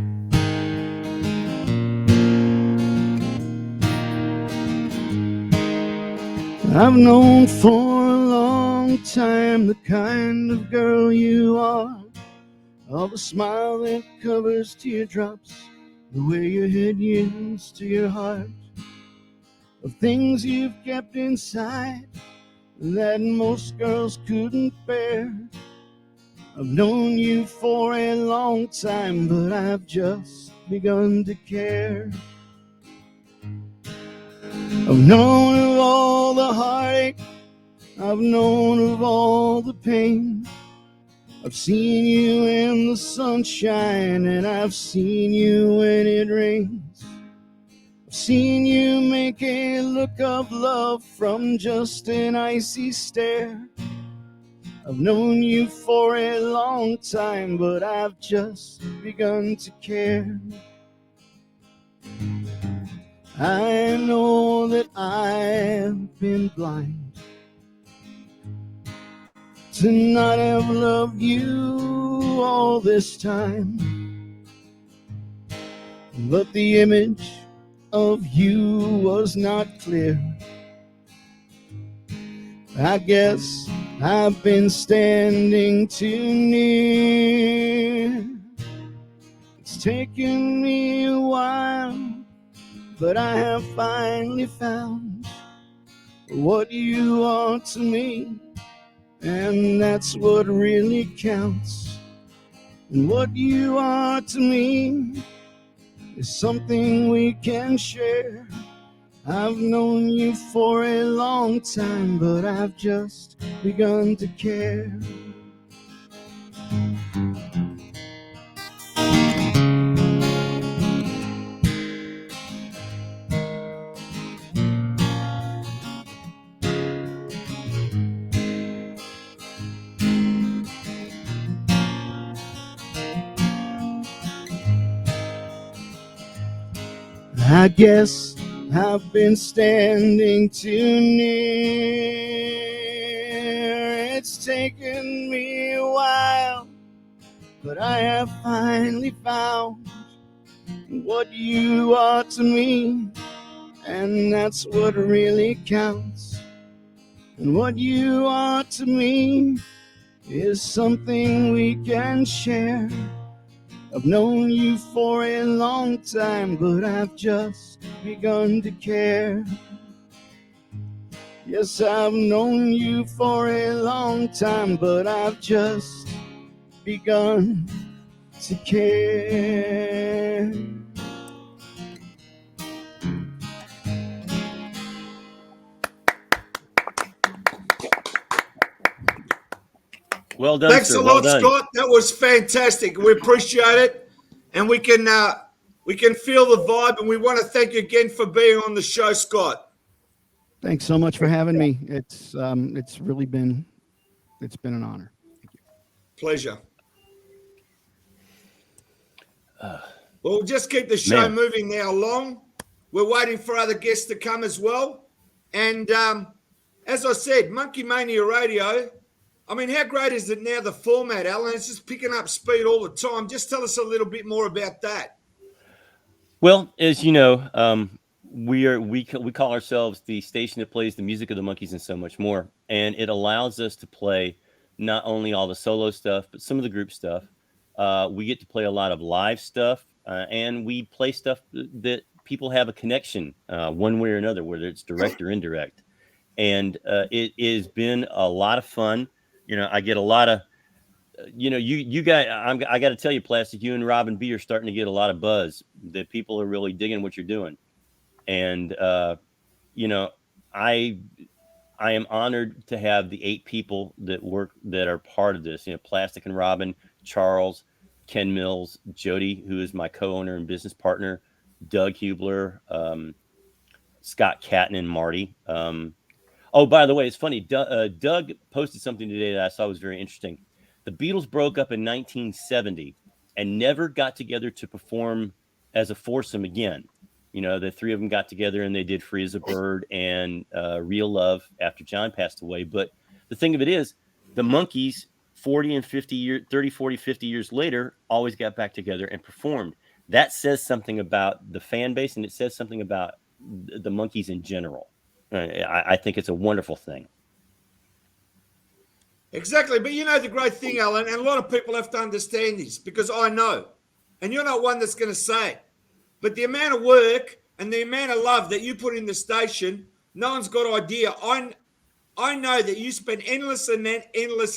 I've known for a long time the kind of girl you are, all the smile that covers teardrops, the way your head yields to your heart, of things you've kept inside that most girls couldn't bear. I've known you for a long time, but I've just begun to care. I've known of all the heartache, I've known of all the pain. I've seen you in the sunshine, and I've seen you when it rains. I've seen you make a look of love from just an icy stare. I've known you for a long time, but I've just begun to care. I know that I've been blind to not have loved you all this time, but the image of you was not clear. I guess I've been standing too near. It's taken me a while, but I have finally found what you are to me, and that's what really counts. And what you are to me is something we can share. I've known you for a long time, but I've just begun to care. I guess I've been standing too near. It's taken me a while, but I have finally found what you are to me, and that's what really counts. And what you are to me is something we can share. I've known you for a long time, but I've just begun to care. Yes, I've known you for a long time, but I've just begun to care. Well done, Thanks sir. a Well lot, done. Scott. That was fantastic. We appreciate it, and we can feel the vibe. And we want to thank you again for being on the show, Scott. Thanks so much for having me. It's really been an honor. Pleasure. Well, we'll just keep the show moving now along. We're waiting for other guests to come as well. And as I said, Monkey Mania Radio, I mean, how great is it now, the format, Alan? It's just picking up speed all the time. Just tell us a little bit more about that. Well, as you know, we call ourselves the station that plays the music of the Monkees and so much more. And it allows us to play not only all the solo stuff, but some of the group stuff. We get to play a lot of live stuff, and we play stuff that people have a connection one way or another, whether it's direct or indirect. and it has been a lot of fun. I get a lot of, you guys. I got to tell you, Plastic, you and Robin B are starting to get a lot of buzz. That people are really digging what you're doing, and I am honored to have the 8 people that are part of this. Plastic and Robin, Charles, Ken Mills, Jody, who is my co-owner and business partner, Doug Hubler, Scott Catton, and Marty. Oh, by the way, it's funny. Doug posted something today that I saw was very interesting. The Beatles broke up in 1970 and never got together to perform as a foursome again. The 3 of them got together and they did Free as a Bird and Real Love after John passed away. But the thing of it is, the Monkees, 40 and 50 years, 30, 40, 50 years later, always got back together and performed. That says something about the fan base, and it says something about the Monkees in general. I think it's a wonderful thing. Exactly. But the great thing, Alan, and a lot of people have to understand this, because I know, and you're not one that's going to say it, but the amount of work and the amount of love that you put in the station, no one's got idea. I know that you spend endless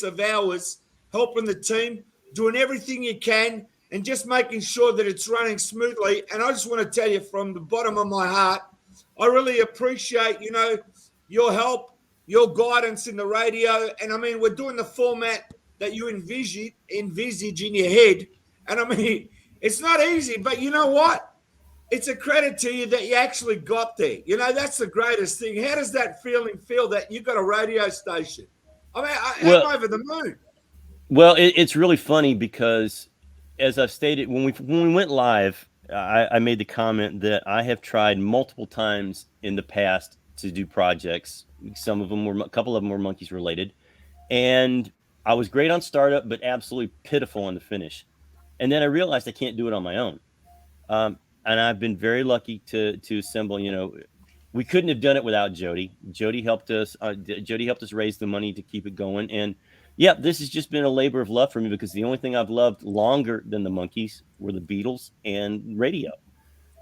of hours helping the team, doing everything you can, and just making sure that it's running smoothly. And I just want to tell you from the bottom of my heart, I really appreciate, your help, your guidance in the radio. And I mean, we're doing the format that you envisage in your head. And I mean, it's not easy, but you know what? It's a credit to you that you actually got there. That's the greatest thing. How does that feel that you got a radio station? I mean, I'm over the moon. Well, it's really funny because, as I've stated, when we went live, I made the comment that I have tried multiple times in the past to do projects. A couple of them were Monkees related, and I was great on startup, but absolutely pitiful on the finish. And then I realized I can't do it on my own. And I've been very lucky to assemble. We couldn't have done it without Jody. Jody helped us. Jody helped us raise the money to keep it going. And yeah, this has just been a labor of love for me, because the only thing I've loved longer than the Monkees were the Beatles and radio.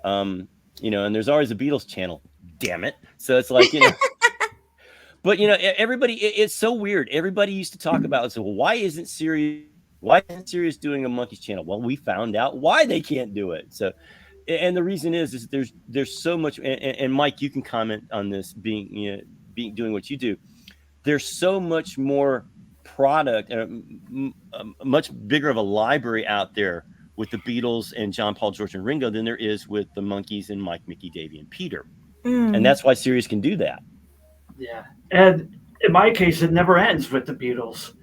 And there's always a Beatles channel. Damn it! So it's like but everybody. It's so weird. Everybody used to talk about, so why isn't Sirius doing a Monkees channel? Well, we found out why they can't do it. So. And the reason is there's so much, and Mike, you can comment on this, doing what you do. There's so much more product, much bigger of a library out there with the Beatles and John, Paul, George, and Ringo than there is with the Monkees and Mike, Mickey, Davey, and Peter. And that's why Sirius can do that. Yeah, and in my case, it never ends with the Beatles.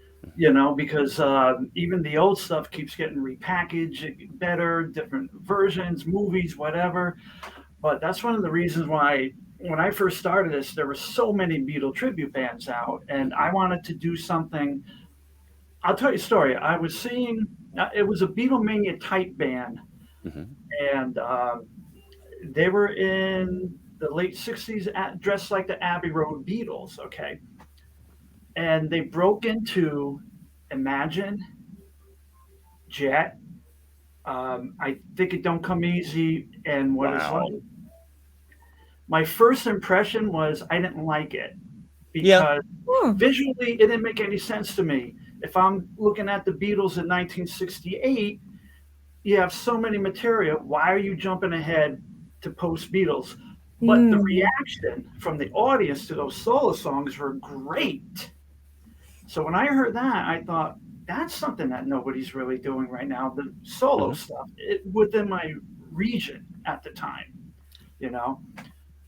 Because even the old stuff keeps getting repackaged, better, different versions, movies, whatever. But that's one of the reasons why, when I first started this, there were so many Beatle tribute bands out, and I wanted to do something. I'll tell you a story. I was seeing, it was a Beatlemania type band, and they were in the late 60s, dressed like the Abbey Road Beatles, okay? And they broke into Imagine, Jet, I Think It Don't Come Easy, and What Is Life. My first impression was I didn't like it, because visually it didn't make any sense to me. If I'm looking at the Beatles in 1968, you have so many material. Why are you jumping ahead to post Beatles? But the reaction from the audience to those solo songs were great. So when I heard that, I thought, that's something that nobody's really doing right now, the solo stuff within my region at the time,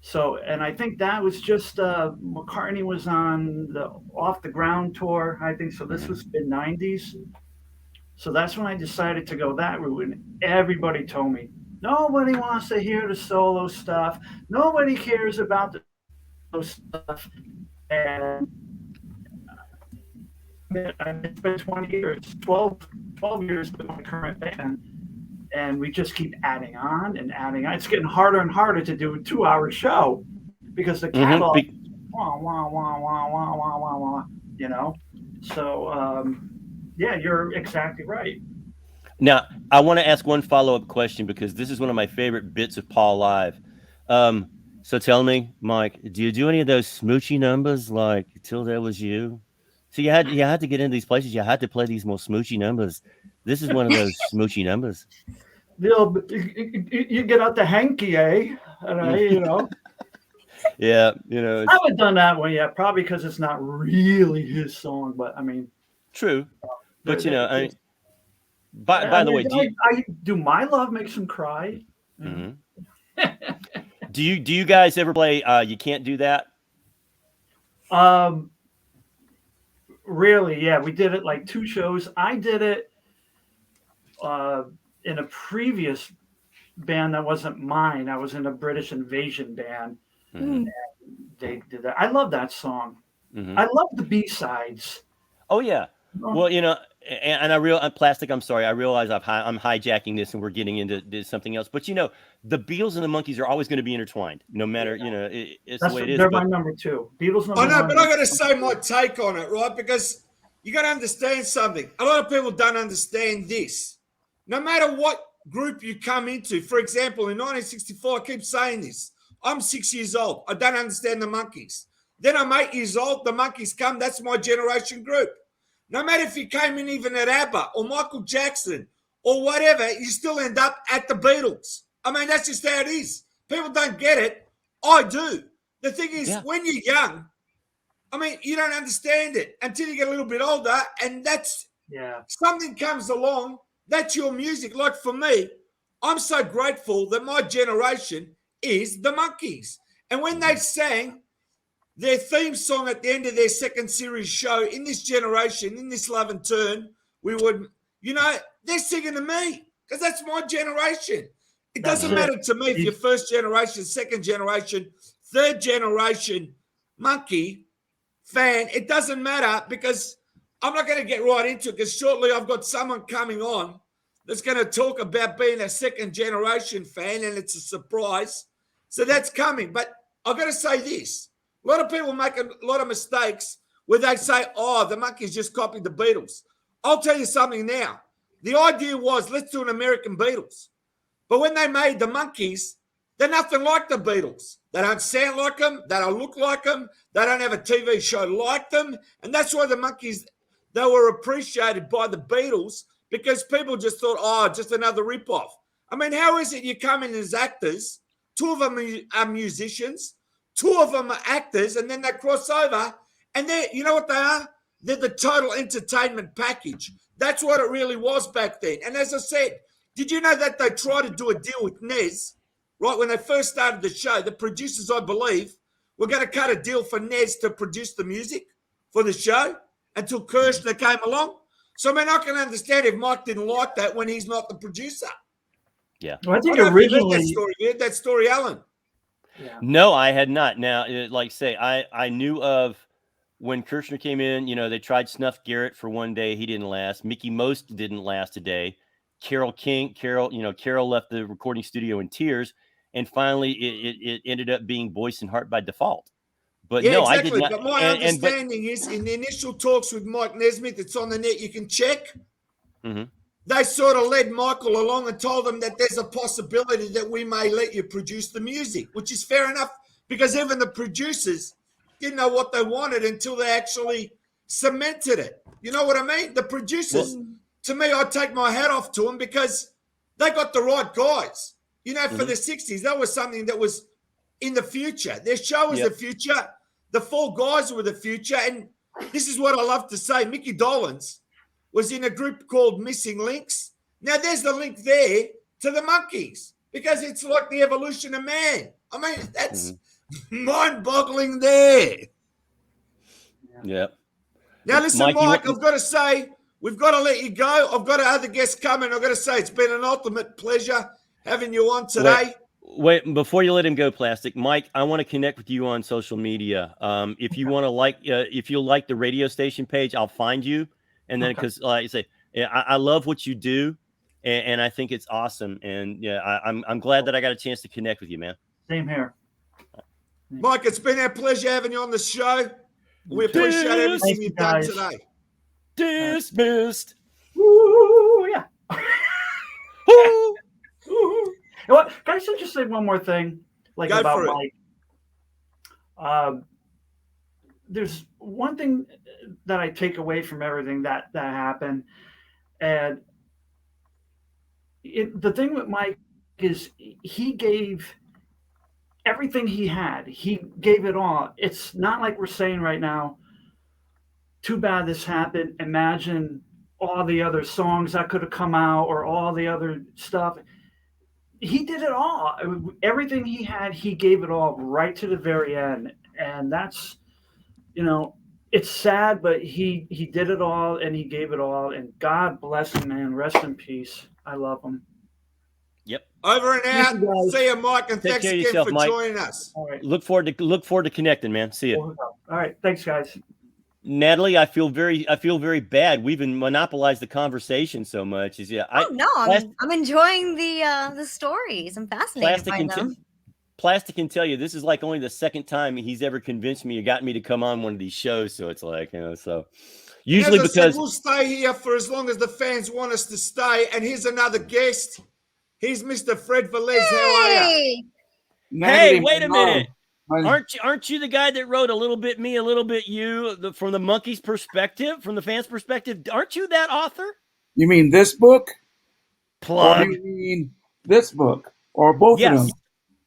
So, and I think that was just, McCartney was on the Off the Ground tour, I think. So this was mid-90s. So that's when I decided to go that route. And everybody told me, nobody wants to hear the solo stuff. Nobody cares about the solo stuff. And it's been 20 years, 12 years with my current band, and we just keep adding on and adding on. It's getting harder and harder to do a 2-hour show because the catalog, wah, wah, wah, wah, wah, wah, wah, wah, So, yeah, you're exactly right. Now, I want to ask one follow-up question, because this is one of my favorite bits of Paul Live. So tell me, Mike, do you do any of those smoochy numbers like "Till There Was You"? So you had to get into these places. You had to play these more smoochy numbers. This is one of those smoochy numbers. You get out the hanky, eh? And you know. Yeah, I haven't done that one yet, probably because it's not really his song. But I mean, true. But I mean, I by the mean, way, I do "My Love" makes him cry. Mhm. do you guys ever play "You Can't Do That"? Really, yeah, we did it like 2 shows. I did it in a previous band that wasn't mine. I was in a British Invasion band. Mhm. They did that. I love that song. Mhm. I love the B-sides. Oh yeah. Well, and Plastic. I'm sorry. I realize I'm hijacking this, and we're getting into something else. But the Beatles and the Monkees are always going to be intertwined, no matter it's the way it is. They're my number 2. Beatles number I know, 1. but I got to say my take on it, right? Because you got to understand something. A lot of people don't understand this. No matter what group you come into, for example, in 1964, I keep saying this. I'm 6 years old. I don't understand the Monkees. Then I'm 8 years old. The Monkees come. That's my generation group. No matter if you came in even at ABBA or Michael Jackson or whatever, you still end up at the Beatles. I mean, that's just how it is. People don't get it. I do. The thing is, when you're young, I mean, you don't understand it until you get a little bit older, and that's something comes along. That's your music. Like for me, I'm so grateful that my generation is the Monkees. And when they sang their theme song at the end of their second series show, in this generation, in this love and turn, we would, they're singing to me because that's my generation. It doesn't matter to me if you're first generation, second generation, third generation Monkey fan. It doesn't matter because I'm not going to get right into it because shortly I've got someone coming on that's going to talk about being a second generation fan, and it's a surprise. So that's coming. But I've got to say this. A lot of people make a lot of mistakes where they say, oh, the Monkees just copied the Beatles. I'll tell you something now. The idea was, let's do an American Beatles. But when they made the Monkees, they're nothing like the Beatles. They don't sound like them. They don't look like them. They don't have a TV show like them. And that's why the Monkees, they were appreciated by the Beatles because people just thought, oh, just another ripoff. I mean, how is it you come in as actors, 2 of them are musicians, 2 of them are actors, and then they cross over, and you know what they are? They're the total entertainment package. That's what it really was back then. And as I said, did you know that they tried to do a deal with Nez, right? When they first started the show, the producers, I believe, were going to cut a deal for Nez to produce the music for the show until Kirshner came along. So, I mean, I can understand if Mike didn't like that when he's not the producer. Yeah. Well, I think originally you heard that story, Alan. Yeah. No, I had not. Now, like say, I knew of when Kirshner came in. They tried Snuff Garrett for one day. He didn't last. Mickey Most didn't last a day. Carole left the recording studio in tears, and finally it ended up being Voice and Heart by default. But no, exactly. I did not. But my understanding is in the initial talks with Mike Nesmith, it's on the net, you can check. Mm-hmm. They sort of led Michael along and told him that there's a possibility that we may let you produce the music, which is fair enough because even the producers didn't know what they wanted until they actually cemented it. You know what I mean? The producers, to me, I take my hat off to them because they got the right guys. For the 60s, that was something that was in the future. Their show was the future. The 4 guys were the future. And this is what I love to say. Mickey Dolenz was in a group called Missing Links. Now, there's the link there to the Monkees because it's like the evolution of man. I mean, that's mind-boggling there. Yeah. Now, listen, Mike, I've got to say, we've got to let you go. I've got other guests coming. I've got to say, it's been an ultimate pleasure having you on today. Wait, before you let him go, Plastic, Mike, I want to connect with you on social media. If you want to if you like the radio station page, I'll find you. And then, because like I say, I love what you do, and I think it's awesome. And I'm glad that I got a chance to connect with you, man. Same here, Mike. It's been our pleasure having you on the show. We appreciate everything you've done today. Dismissed. Ooh, yeah. Ooh. What? Can I just say one more thing? Go about for it. Mike. There's one thing that I take away from everything that happened, and the thing with Mike is he gave everything he had. He gave it all. It's not like we're saying right now, too bad this happened. Imagine all the other songs that could have come out or all the other stuff. He did it all. Everything he had, he gave it all right to the very end. And that's, it's sad, but he did it all and he gave it all. And God bless him, man. Rest in peace. I love him. Yep. Over and Thank out. you, guys. See you, Mike, and Take thanks care of again yourself, for Mike. joining us. All right. Look forward to connecting, man. See you. All right. Thanks, guys. Natalie, I feel very bad. We've monopolized the conversation so much. I'm enjoying the stories. I'm fascinated by them. Plastic can tell you this is like only the second time he's ever convinced me or got me to come on one of these shows. So it's like, so usually As I said, because we'll stay here for as long as the fans want us to stay. And here's another guest. He's Mr. Fred Velez. How are you? Hey, wait a minute. Aren't you the guy that wrote A Little Bit Me, A Little Bit You from the Monkeys' perspective, from the fans' perspective? Aren't you that author? You mean this book? Plug. Or you mean this book? Or both of them?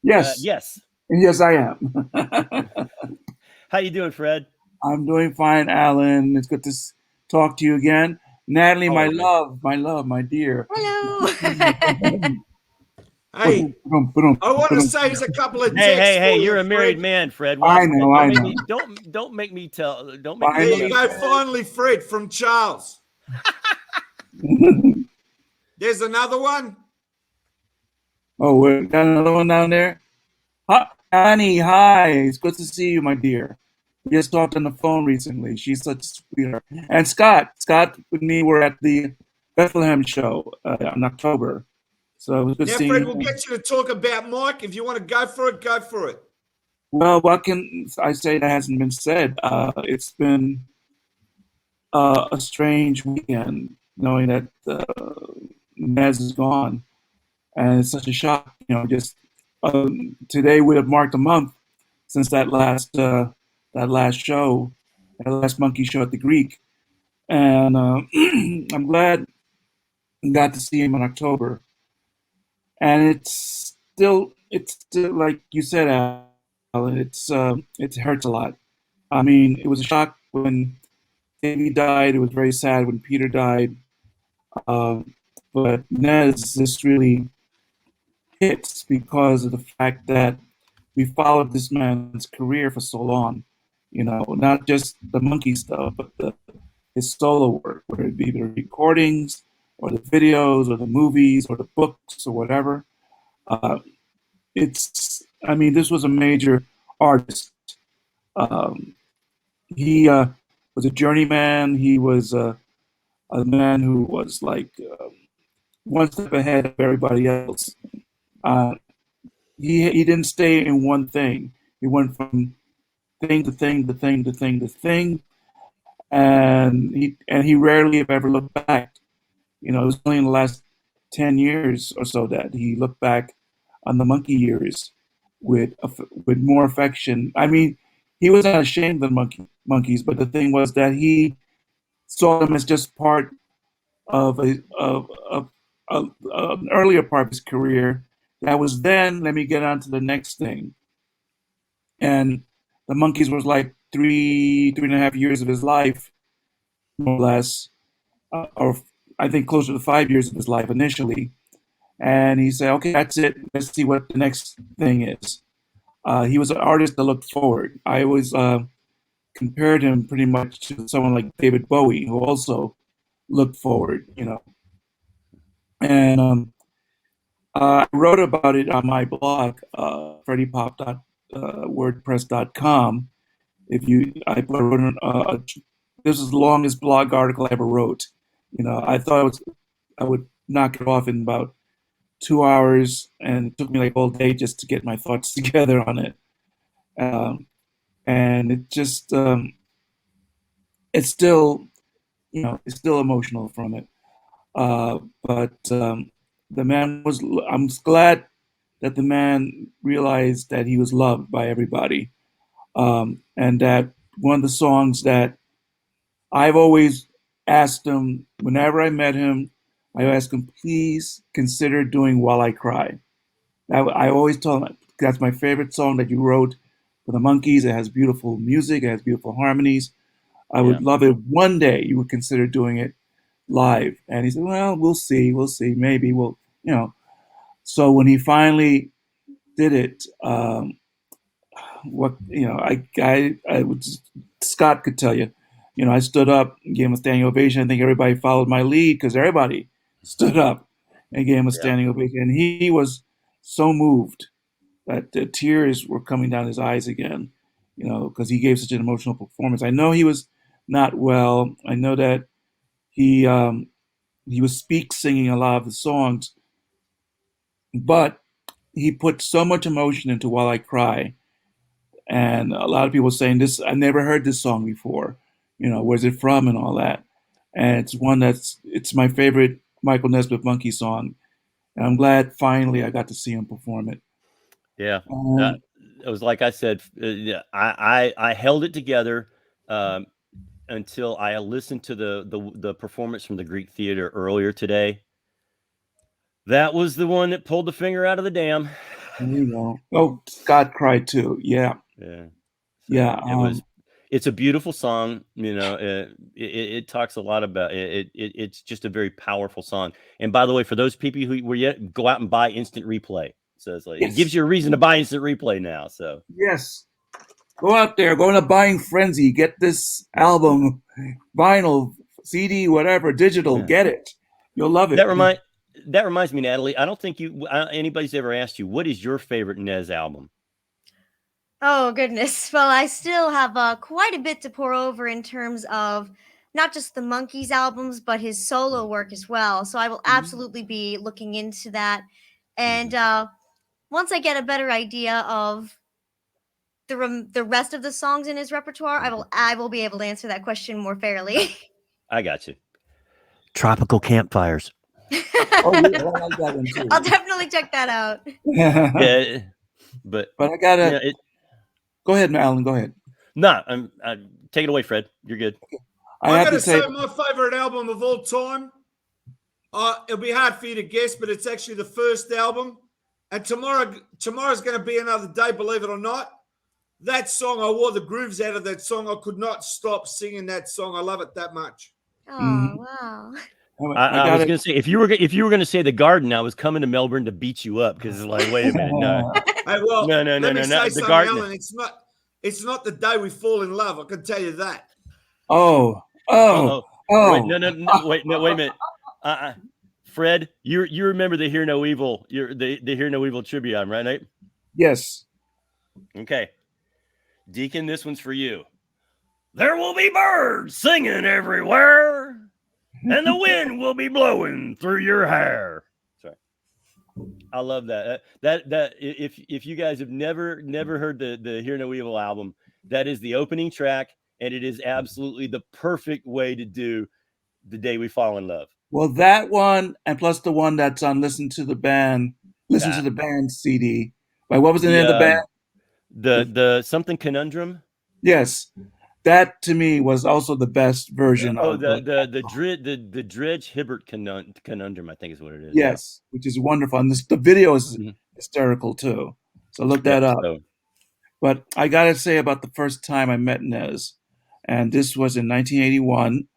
Yes. Yes. Yes, I am. How you doing, Fred? I'm doing fine, Alan. It's good to talk to you again. Natalie, my love, my dear. Hello. Hey, I want to say there's a couple of Hey, you're a married man, Fred. I know. Don't make me tell. Don't There make me. you go, finally, Fred from Charles. There's another one. Oh, we got another one down there. Hi, Annie. Hi, it's good to see you, my dear. We just talked on the phone recently. She's such a sweetheart. And Scott with me were at the Bethlehem show in October. So it was good Now, seeing Fred, you. we'll get you to talk about Mike. If you want to go for it, go for it. Well, what can I say that hasn't been said? It's been a strange weekend knowing that Nez is gone. And it's such a shock, just today would have marked a month since that last show, that last Monkey show at the Greek. And I'm glad I got to see him in October. And it's still like you said, Alan, it hurts a lot. I mean, it was a shock when Davey died. It was very sad when Peter died. But Nez just really hits because of the fact that we followed this man's career for so long. Not just the Monkey stuff, but his solo work, whether it be the recordings or the videos or the movies or the books or whatever. This was a major artist. He was a journeyman. He was a man who was like one step ahead of everybody else. He didn't stay in one thing. He went from thing to thing to thing to thing to thing, and he rarely if ever looked back. It was only in the last 10 years or so that he looked back on the Monkey years with more affection. I mean, he was not ashamed of the Monkeys, but the thing was that he saw them as just part of an earlier part of his career. That was then, let me get on to the next thing. And the Monkeys was like 3.5 years of his life, more or less, or I think closer to 5 years of his life initially. And he said, okay, that's it. Let's see what the next thing is. He was an artist that looked forward. I always compared him pretty much to someone like David Bowie, who also looked forward, And I wrote about it on my blog, freddypop.wordpress.com. This is the longest blog article I ever wrote. I thought I would knock it off in about 2 hours, and it took me like all day just to get my thoughts together on it. And it just, it's still emotional from it. But the man I'm glad that the man realized that he was loved by everybody. and that one of the songs that I've always asked him whenever I met him, I asked him, please consider doing While I Cry. I always told him that's my favorite song that you wrote for the Monkees. It has beautiful music, it has beautiful harmonies. I would love it one day you would consider doing it live. And he said, well, we'll see, maybe we'll, you know. So when he finally did it, what you know, I would Scott could tell you, you know, I stood up, gave him a standing ovation. I think everybody followed my lead because everybody stood up and gave him a standing ovation, and he was so moved that the tears were coming down his eyes again, you know, because he gave such an emotional performance. I know he was not well. I know that he was singing a lot of the songs, but he put so much emotion into While I Cry. And a lot of people saying this, I never heard this song before, you know, where's it from and all that. And it's my favorite Michael Nesmith Monkey song. And I'm glad finally I got to see him perform it. Yeah. It was like I said, yeah, I held it together until I listened to the performance from the Greek Theater earlier today. That was the one that pulled the finger out of the dam. There you go. Oh, Scott cried too. Yeah. Yeah. So Yeah. It's a beautiful song. You know, it talks a lot about it. It's just a very powerful song. And by the way, for those people who were yet, go out and buy Instant Replay. So it's like, it gives you a reason to buy Instant Replay now. So yes, go out there, go in a buying frenzy, get this album, vinyl, CD, whatever, digital, get it. You'll love it. That reminds me, Natalie. I don't think anybody's ever asked you, what is your favorite Nez album? Oh, goodness. Well, I still have quite a bit to pour over in terms of not just the Monkees albums, but his solo work as well. So I will absolutely be looking into that. And once I get a better idea of the rest of the songs in his repertoire, I will be able to answer that question more fairly. I got you. Tropical Campfires. Oh, yeah, I like that one too. I'll definitely check that out. Yeah, but I gotta go ahead, Alan. Go ahead. No, take it away, Fred. You're good. I got to say, my favorite album of all time. It'll be hard for you to guess, but it's actually the first album. And tomorrow's going to be another day, believe it or not. That song, I wore the grooves out of that song. I could not stop singing that song. I love it that much. Oh, wow. I was going to say, if you were going to say The Garden, I was coming to Melbourne to beat you up because it's like, wait a minute, no. Hey, well, no. The Garden. Alan, it's not the day we fall in love. I can tell you that. Oh. Wait, no, wait a minute. Fred, you remember the Hear No Evil, the Hear No Evil tribute album, right, Nate? Yes. Okay. Deacon, this one's for you. There will be birds singing everywhere, and the wind will be blowing through your hair. Sorry. I love that. That if you guys have never heard the Hear No Evil album, that is the opening track, and it is absolutely the perfect way to do The Day We Fall in Love. Well, that one, and plus the one that's on Listen to the Band CD. Like, what was the name of the band? The something Conundrum. Yes, that to me was also the best version. The Dredge Hibbert Conundrum, I think is what it is. Yes, which is wonderful, and the video is hysterical too. So look that up. But I gotta say about the first time I met Nez, and this was in 1981.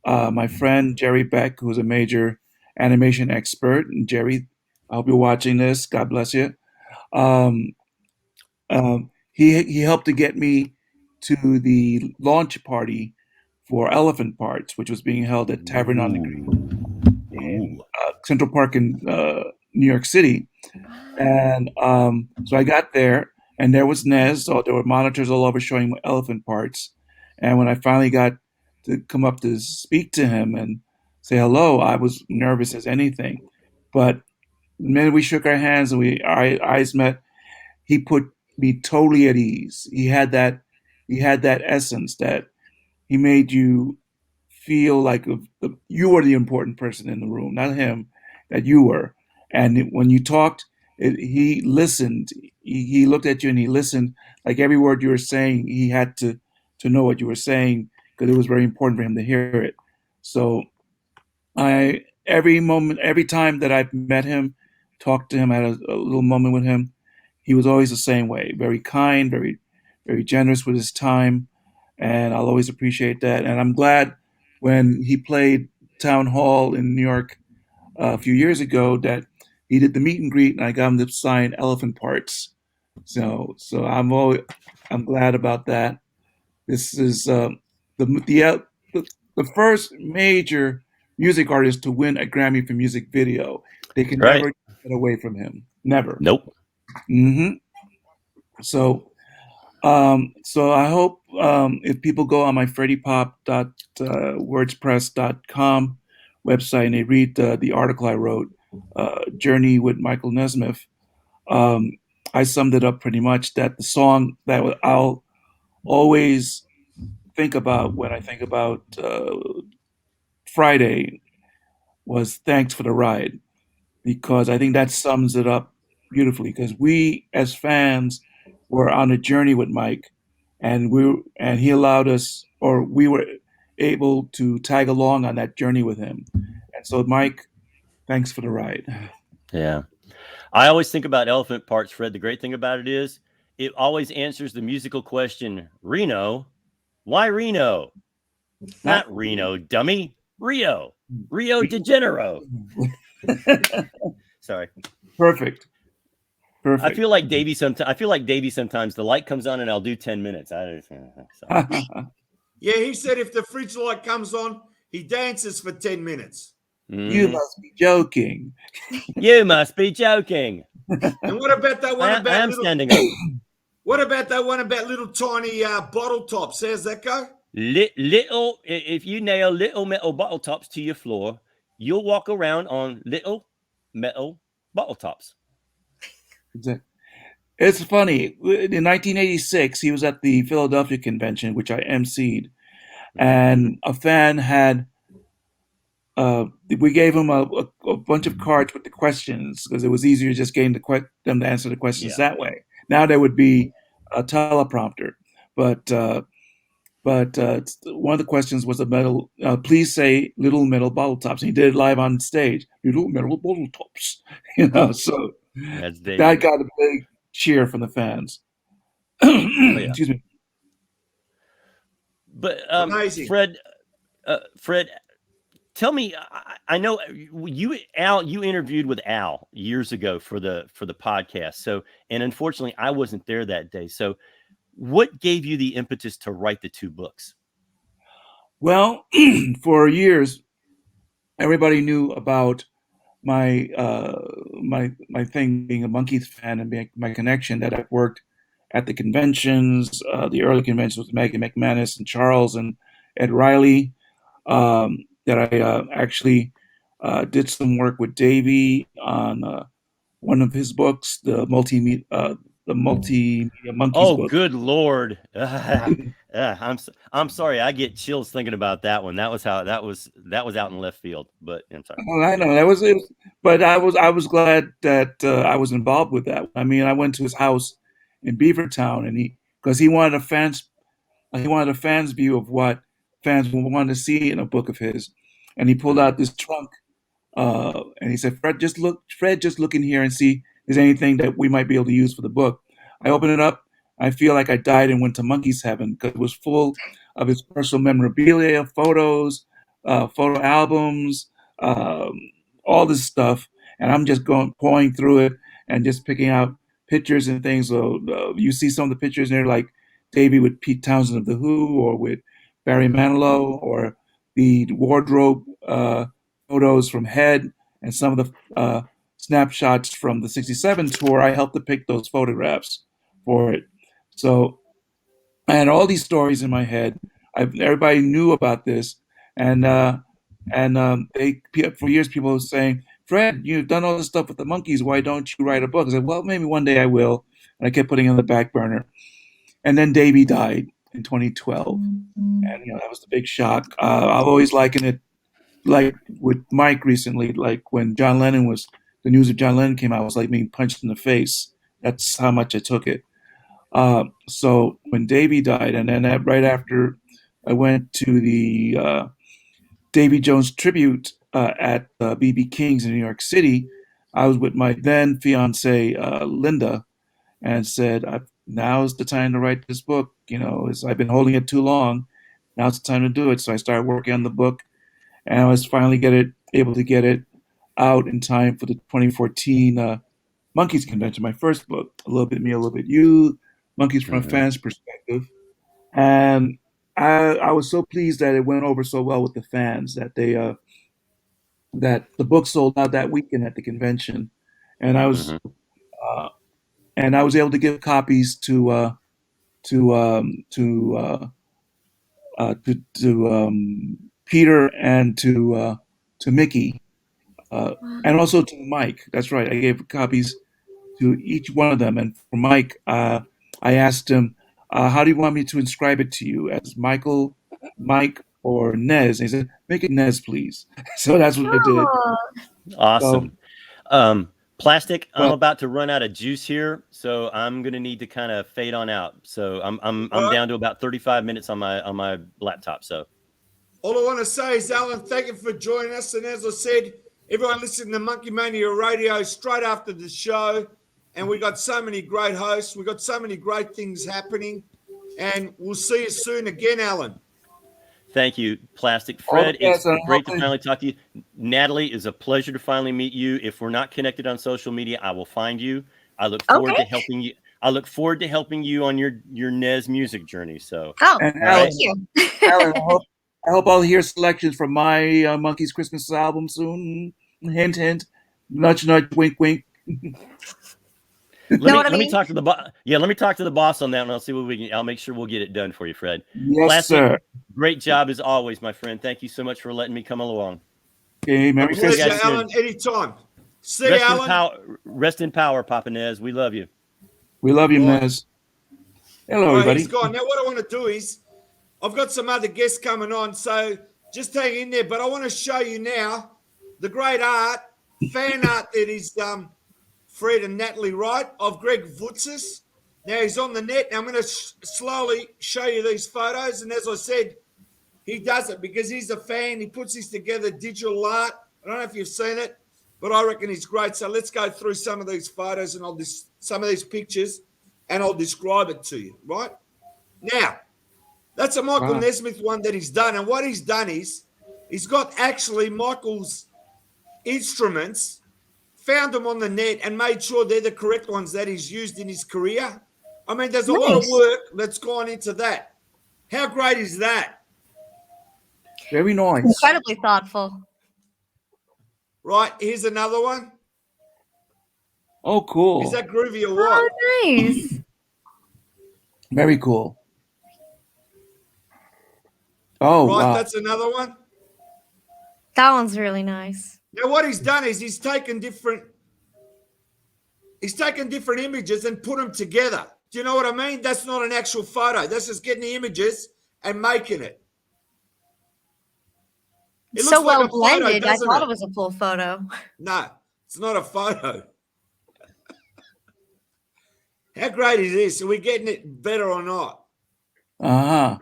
My friend Jerry Beck, who's a major animation expert, and Jerry, I hope you're watching this. God bless you. He helped to get me to the launch party for Elephant Parts, which was being held at Tavern on the Green in Central Park in New York City. And so I got there, and there was Nez. So there were monitors all over showing Elephant Parts. And when I finally got to come up to speak to him and say hello, I was nervous as anything. But the minute we shook our hands and our eyes met, he put me totally at ease. He had that essence that he made you feel like you were the important person in the room, not him, that you were. And when you talked, he listened. he looked at you and he listened. Like every word you were saying, he had to know what you were saying because it was very important for him to hear it. So every time that I've met him, talked to him, had a little moment with him, he was always the same way. Very kind, very generous with his time, and I'll always appreciate that. And I'm glad when he played Town Hall in New York a few years ago that he did the meet and greet, and I got him to sign Elephant Parts. So I'm glad about that. This is the first major music artist to win a Grammy for music video. They can Right. never get away from him. Never. Nope. So I hope if people go on my freddiePop.wordpress.com website and they read the article I wrote, Journey with Michael Nesmith, I summed it up pretty much that the song that I'll always think about when I think about Friday was Thanks for the Ride, because I think that sums it up beautifully, because we as fans were on a journey with Mike, and he allowed us, or we were able to tag along on that journey with him. And so, Mike, thanks for the ride. Yeah. I always think about Elephant Parts, Fred. The great thing about it is it always answers the musical question, Reno. Why Reno? Not Reno, dummy. Rio de Janeiro. Sorry. Perfect. I feel like Davey sometimes. The light comes on and I'll do 10 minutes. Yeah, he said if the fridge light comes on, he dances for 10 minutes. You must be joking. You must be joking. And what about that one about I'm little, standing up. What about that one about little tiny bottle tops? How's that go? Little, if you nail little metal bottle tops to your floor, you'll walk around on little metal bottle tops. It's funny. In 1986, he was at the Philadelphia convention, which I emceed, and a fan had. We gave him a bunch of cards with the questions because it was easier just getting them to answer the questions that way. Now there would be a teleprompter, but one of the questions was a metal. Please say little metal bottle tops. And he did it live on stage. Little metal bottle tops. So that got a big cheer from the fans. Excuse me. But Fred, tell me. I know you interviewed with Al years ago for the podcast. So, and unfortunately, I wasn't there that day. So, what gave you the impetus to write the two books? Well, for years, everybody knew about my my thing being a Monkees fan and my connection that I've worked at the conventions, the early conventions with Megan McManus and Charles and Ed Riley. That I actually did some work with Davey on one of his books, the multimedia Monkees book. Oh, good Lord! I'm sorry. I get chills thinking about that one. That was out in left field. But I'm sorry. Oh, I know that was it. But I was glad that I was involved with that. I mean, I went to his house in Beavertown, and because he wanted a fan's view of what fans wanted to see in a book of his, and he pulled out this trunk, and he said, Fred, just look in here and see if there's anything that we might be able to use for the book. I opened it up. I feel like I died and went to Monkees heaven because it was full of his personal memorabilia, photos, photo albums, all this stuff. And I'm just pouring through it and just picking out pictures and things. So you see some of the pictures there, like Davey with Pete Townsend of The Who, or with Barry Manilow, or the wardrobe photos from Head, and some of the snapshots from the '67 tour. I helped to pick those photographs for it. So I had all these stories in my head. Everybody knew about this, and for years people were saying, Fred, you've done all this stuff with the Monkees. Why don't you write a book? I said, well, maybe one day I will. And I kept putting it on the back burner. And then Davey died in 2012. And that was the big shock. I've always likened it, like with Mike recently, like when the news of John Lennon came out, it was like being punched in the face That's how much I took it. So when Davy died, and then right after, I went to the Davy Jones tribute at BB King's in New York City. I was with my then fiance Linda, and said, "Now's the time to write this book. I've been holding it too long. Now's the time to do it." So I started working on the book, and I was finally able to get it out in time for the 2014 Monkeys Convention. My first book, A Little Bit Me, A Little Bit You, Monkeys from a Fan's Perspective, and I was so pleased that it went over so well with the fans that that the book sold out that weekend at the convention, and I was able to give copies to Peter and to Mickey, and also to Mike. That's right. I gave copies to each one of them. And for Mike, I asked him, "How do you want me to inscribe it to you? As Michael, Mike, or Nez?" And he said, "Make it Nez, please." So that's what I did. Awesome. Plastic, I'm about to run out of juice here, so I'm gonna need to kind of fade on out. So I'm down to about 35 minutes on my laptop. So all I want to say is, Alan, thank you for joining us. And as I said, everyone listening to Monkey Mania Radio straight after the show. And we got so many great hosts. We got so many great things happening. And we'll see you soon again, Alan. thank you, Plastic. Fred, it's great to finally talk to you. Natalie, it's a pleasure to finally meet you. If we're not connected on social media, I will find you. I look forward to helping you. I look forward to helping you on your Nez music journey. So, thank you. Alan, I hope I'll hear selections from my Monkeys Christmas album soon. Hint, hint. Nudge, nudge. Wink, wink. Let me talk to the boss. Yeah, let me talk to the boss on that, and I'll see what we can. I'll make sure we'll get it done for you, Fred. Yes, sir. Great job as always, my friend. Thank you so much for letting me come along. Okay, Merry Christmas, Alan. Anytime. See you, Alan. Rest in power, Papa Nez. We love you. We love you, Nez. Hello, everybody. He's gone. Now, what I want to do is, I've got some other guests coming on, so just hang in there. But I want to show you now the great fan art that is Fred and Natalie Wright of Greg Vutzis. Now he's on the net. Now I'm going to slowly show you these photos. And as I said, he does it because he's a fan. He puts this together, digital art. I don't know if you've seen it, but I reckon he's great. So let's go through some of these photos and some of these pictures, and I'll describe it to you, right? Now, that's a Michael Nesmith one that he's done. And what he's done is he's got actually Michael's instruments, found them on the net, and made sure they're the correct ones that he's used in his career. I mean, there's a lot of work that's gone into that. How great is that? Very nice. Incredibly thoughtful. Right, here's another one. Oh, cool. Is that groovy or what? Oh, nice. Very cool. Oh, right, wow. That's another one. That one's really nice. Now, what he's done is he's taken different images and put them together. Do you know what I mean? That's not an actual photo. That's just getting the images and making it. It so looks like well a photo, blended. I thought it it was a full photo. No, it's not a photo. How great is this? Are we getting it better or not? Uh-huh.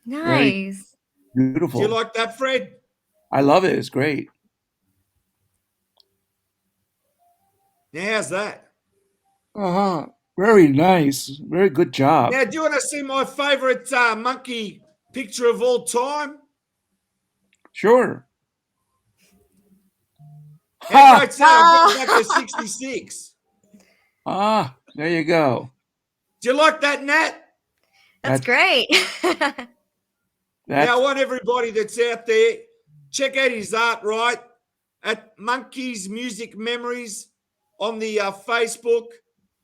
Nice. Very beautiful. Do you like that, Fred? I love it. It's great. Now, how's that? Uh-huh. Very nice. Very good job. Now, do you want to see my favorite monkey picture of all time? Sure. How great's that? I'm going back to 66. There you go. Do you like that, Nat? That's great. Now, I want everybody that's out there, check out his art, right? At Monkeys Music Memories on the Facebook,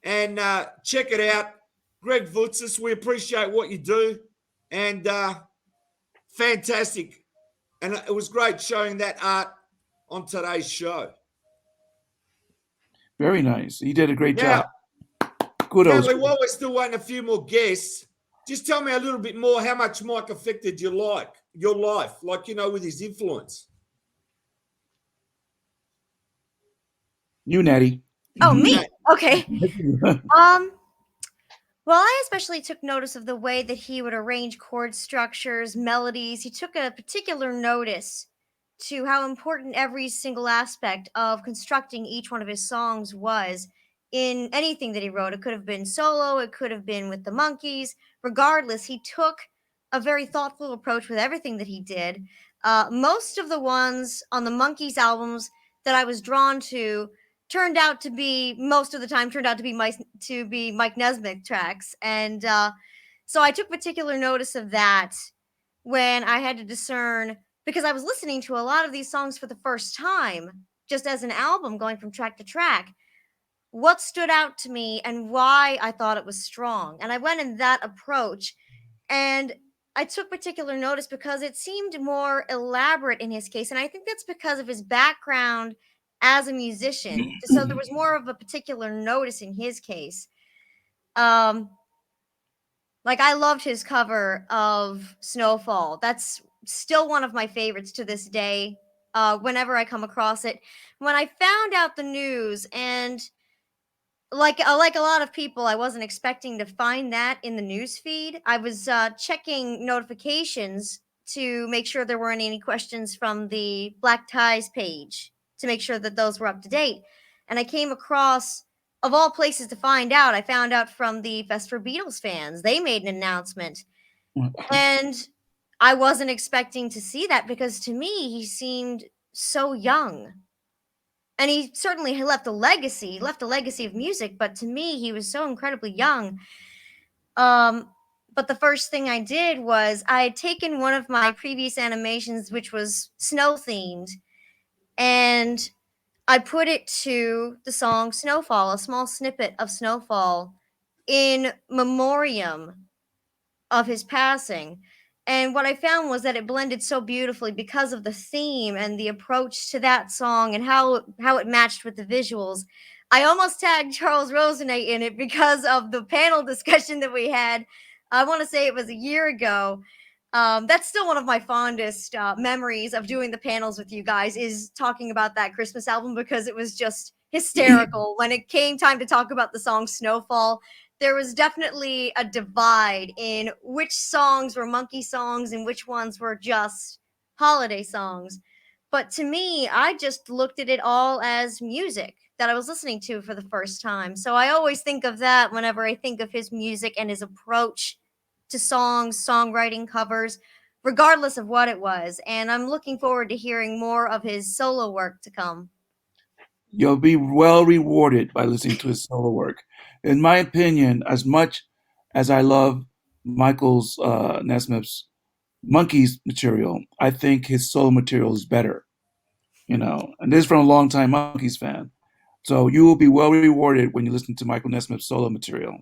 and check it out. Greg Vutzis, we appreciate what you do, and fantastic. And it was great showing that art on today's show. Very nice. He did a great job. Kudos. Natalie, while we're still waiting a few more guests, just tell me a little bit more how much Mike affected your life, like, with his influence. You, Natty. Oh, me. Okay. Well, I especially took notice of the way that he would arrange chord structures, melodies. He took a particular notice to how important every single aspect of constructing each one of his songs was in anything that he wrote. It could have been solo, it could have been with the Monkees. Regardless, he took a very thoughtful approach with everything that he did. Most of the ones on the Monkees albums that I was drawn to turned out to be Mike Nesmith tracks, and so I took particular notice of that when I had to discern, because I was listening to a lot of these songs for the first time, just as an album, going from track to track. What stood out to me and why I thought it was strong, and I went in that approach, and I took particular notice because it seemed more elaborate in his case, and I think that's because of his background as a musician. So there was more of a particular notice in his case. Like, I loved his cover of Snowfall. That's still one of my favorites to this day. Whenever I come across it, when I found out the news, and like a lot of people, I wasn't expecting to find that in the news feed. I was checking notifications to make sure there weren't any questions from the Black Ties page, to make sure that those were up to date. And I came across, of all places to find out, I found out from the Fest for Beatles fans. They made an announcement. And I wasn't expecting to see that, because to me, he seemed so young. And he certainly left a legacy of music, but to me, he was so incredibly young. But the first thing I did was I had taken one of my previous animations, which was snow themed, and I put it to the song Snowfall, a small snippet of Snowfall, in memoriam of his passing. And what I found was that it blended so beautifully because of the theme and the approach to that song and how it matched with the visuals. I almost tagged Charles Rosenay in it because of the panel discussion that we had. I want to say it was a year ago. That's still one of my fondest memories of doing the panels with you guys, is talking about that Christmas album, because it was just hysterical. When it came time to talk about the song Snowfall, there was definitely a divide in which songs were monkey songs and which ones were just holiday songs. But to me, I just looked at it all as music that I was listening to for the first time. So I always think of that whenever I think of his music and his approach to songs, songwriting, covers, regardless of what it was. And I'm looking forward to hearing more of his solo work to come. You'll be well rewarded by listening to his solo work. In my opinion, as much as I love Michael's Nesmith's Monkeys material, I think his solo material is better. And this is from a longtime Monkeys fan. So you will be well rewarded when you listen to Michael Nesmith's solo material.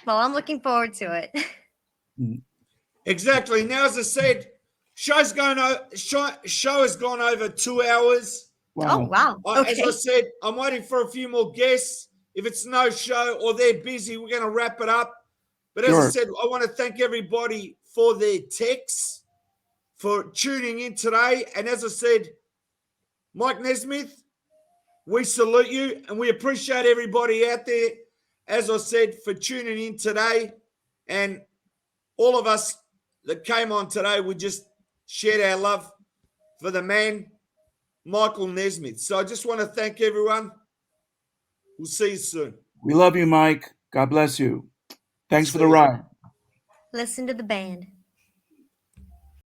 Well, I'm looking forward to it. Exactly. Now, as I said, show has gone over 2 hours. Wow. Oh, wow. Okay. As I said, I'm waiting for a few more guests. If it's no show or they're busy, we're going to wrap it up. But as I said, I want to thank everybody for their texts, for tuning in today. And as I said, Mike Nesmith, we salute you, and we appreciate everybody out there, as I said, for tuning in today. And all of us that came on today, we just shared our love for the man, Michael Nesmith. So I just want to thank everyone. We'll see you soon. We love you, Mike. God bless you. Thanks for the ride. Listen to the band.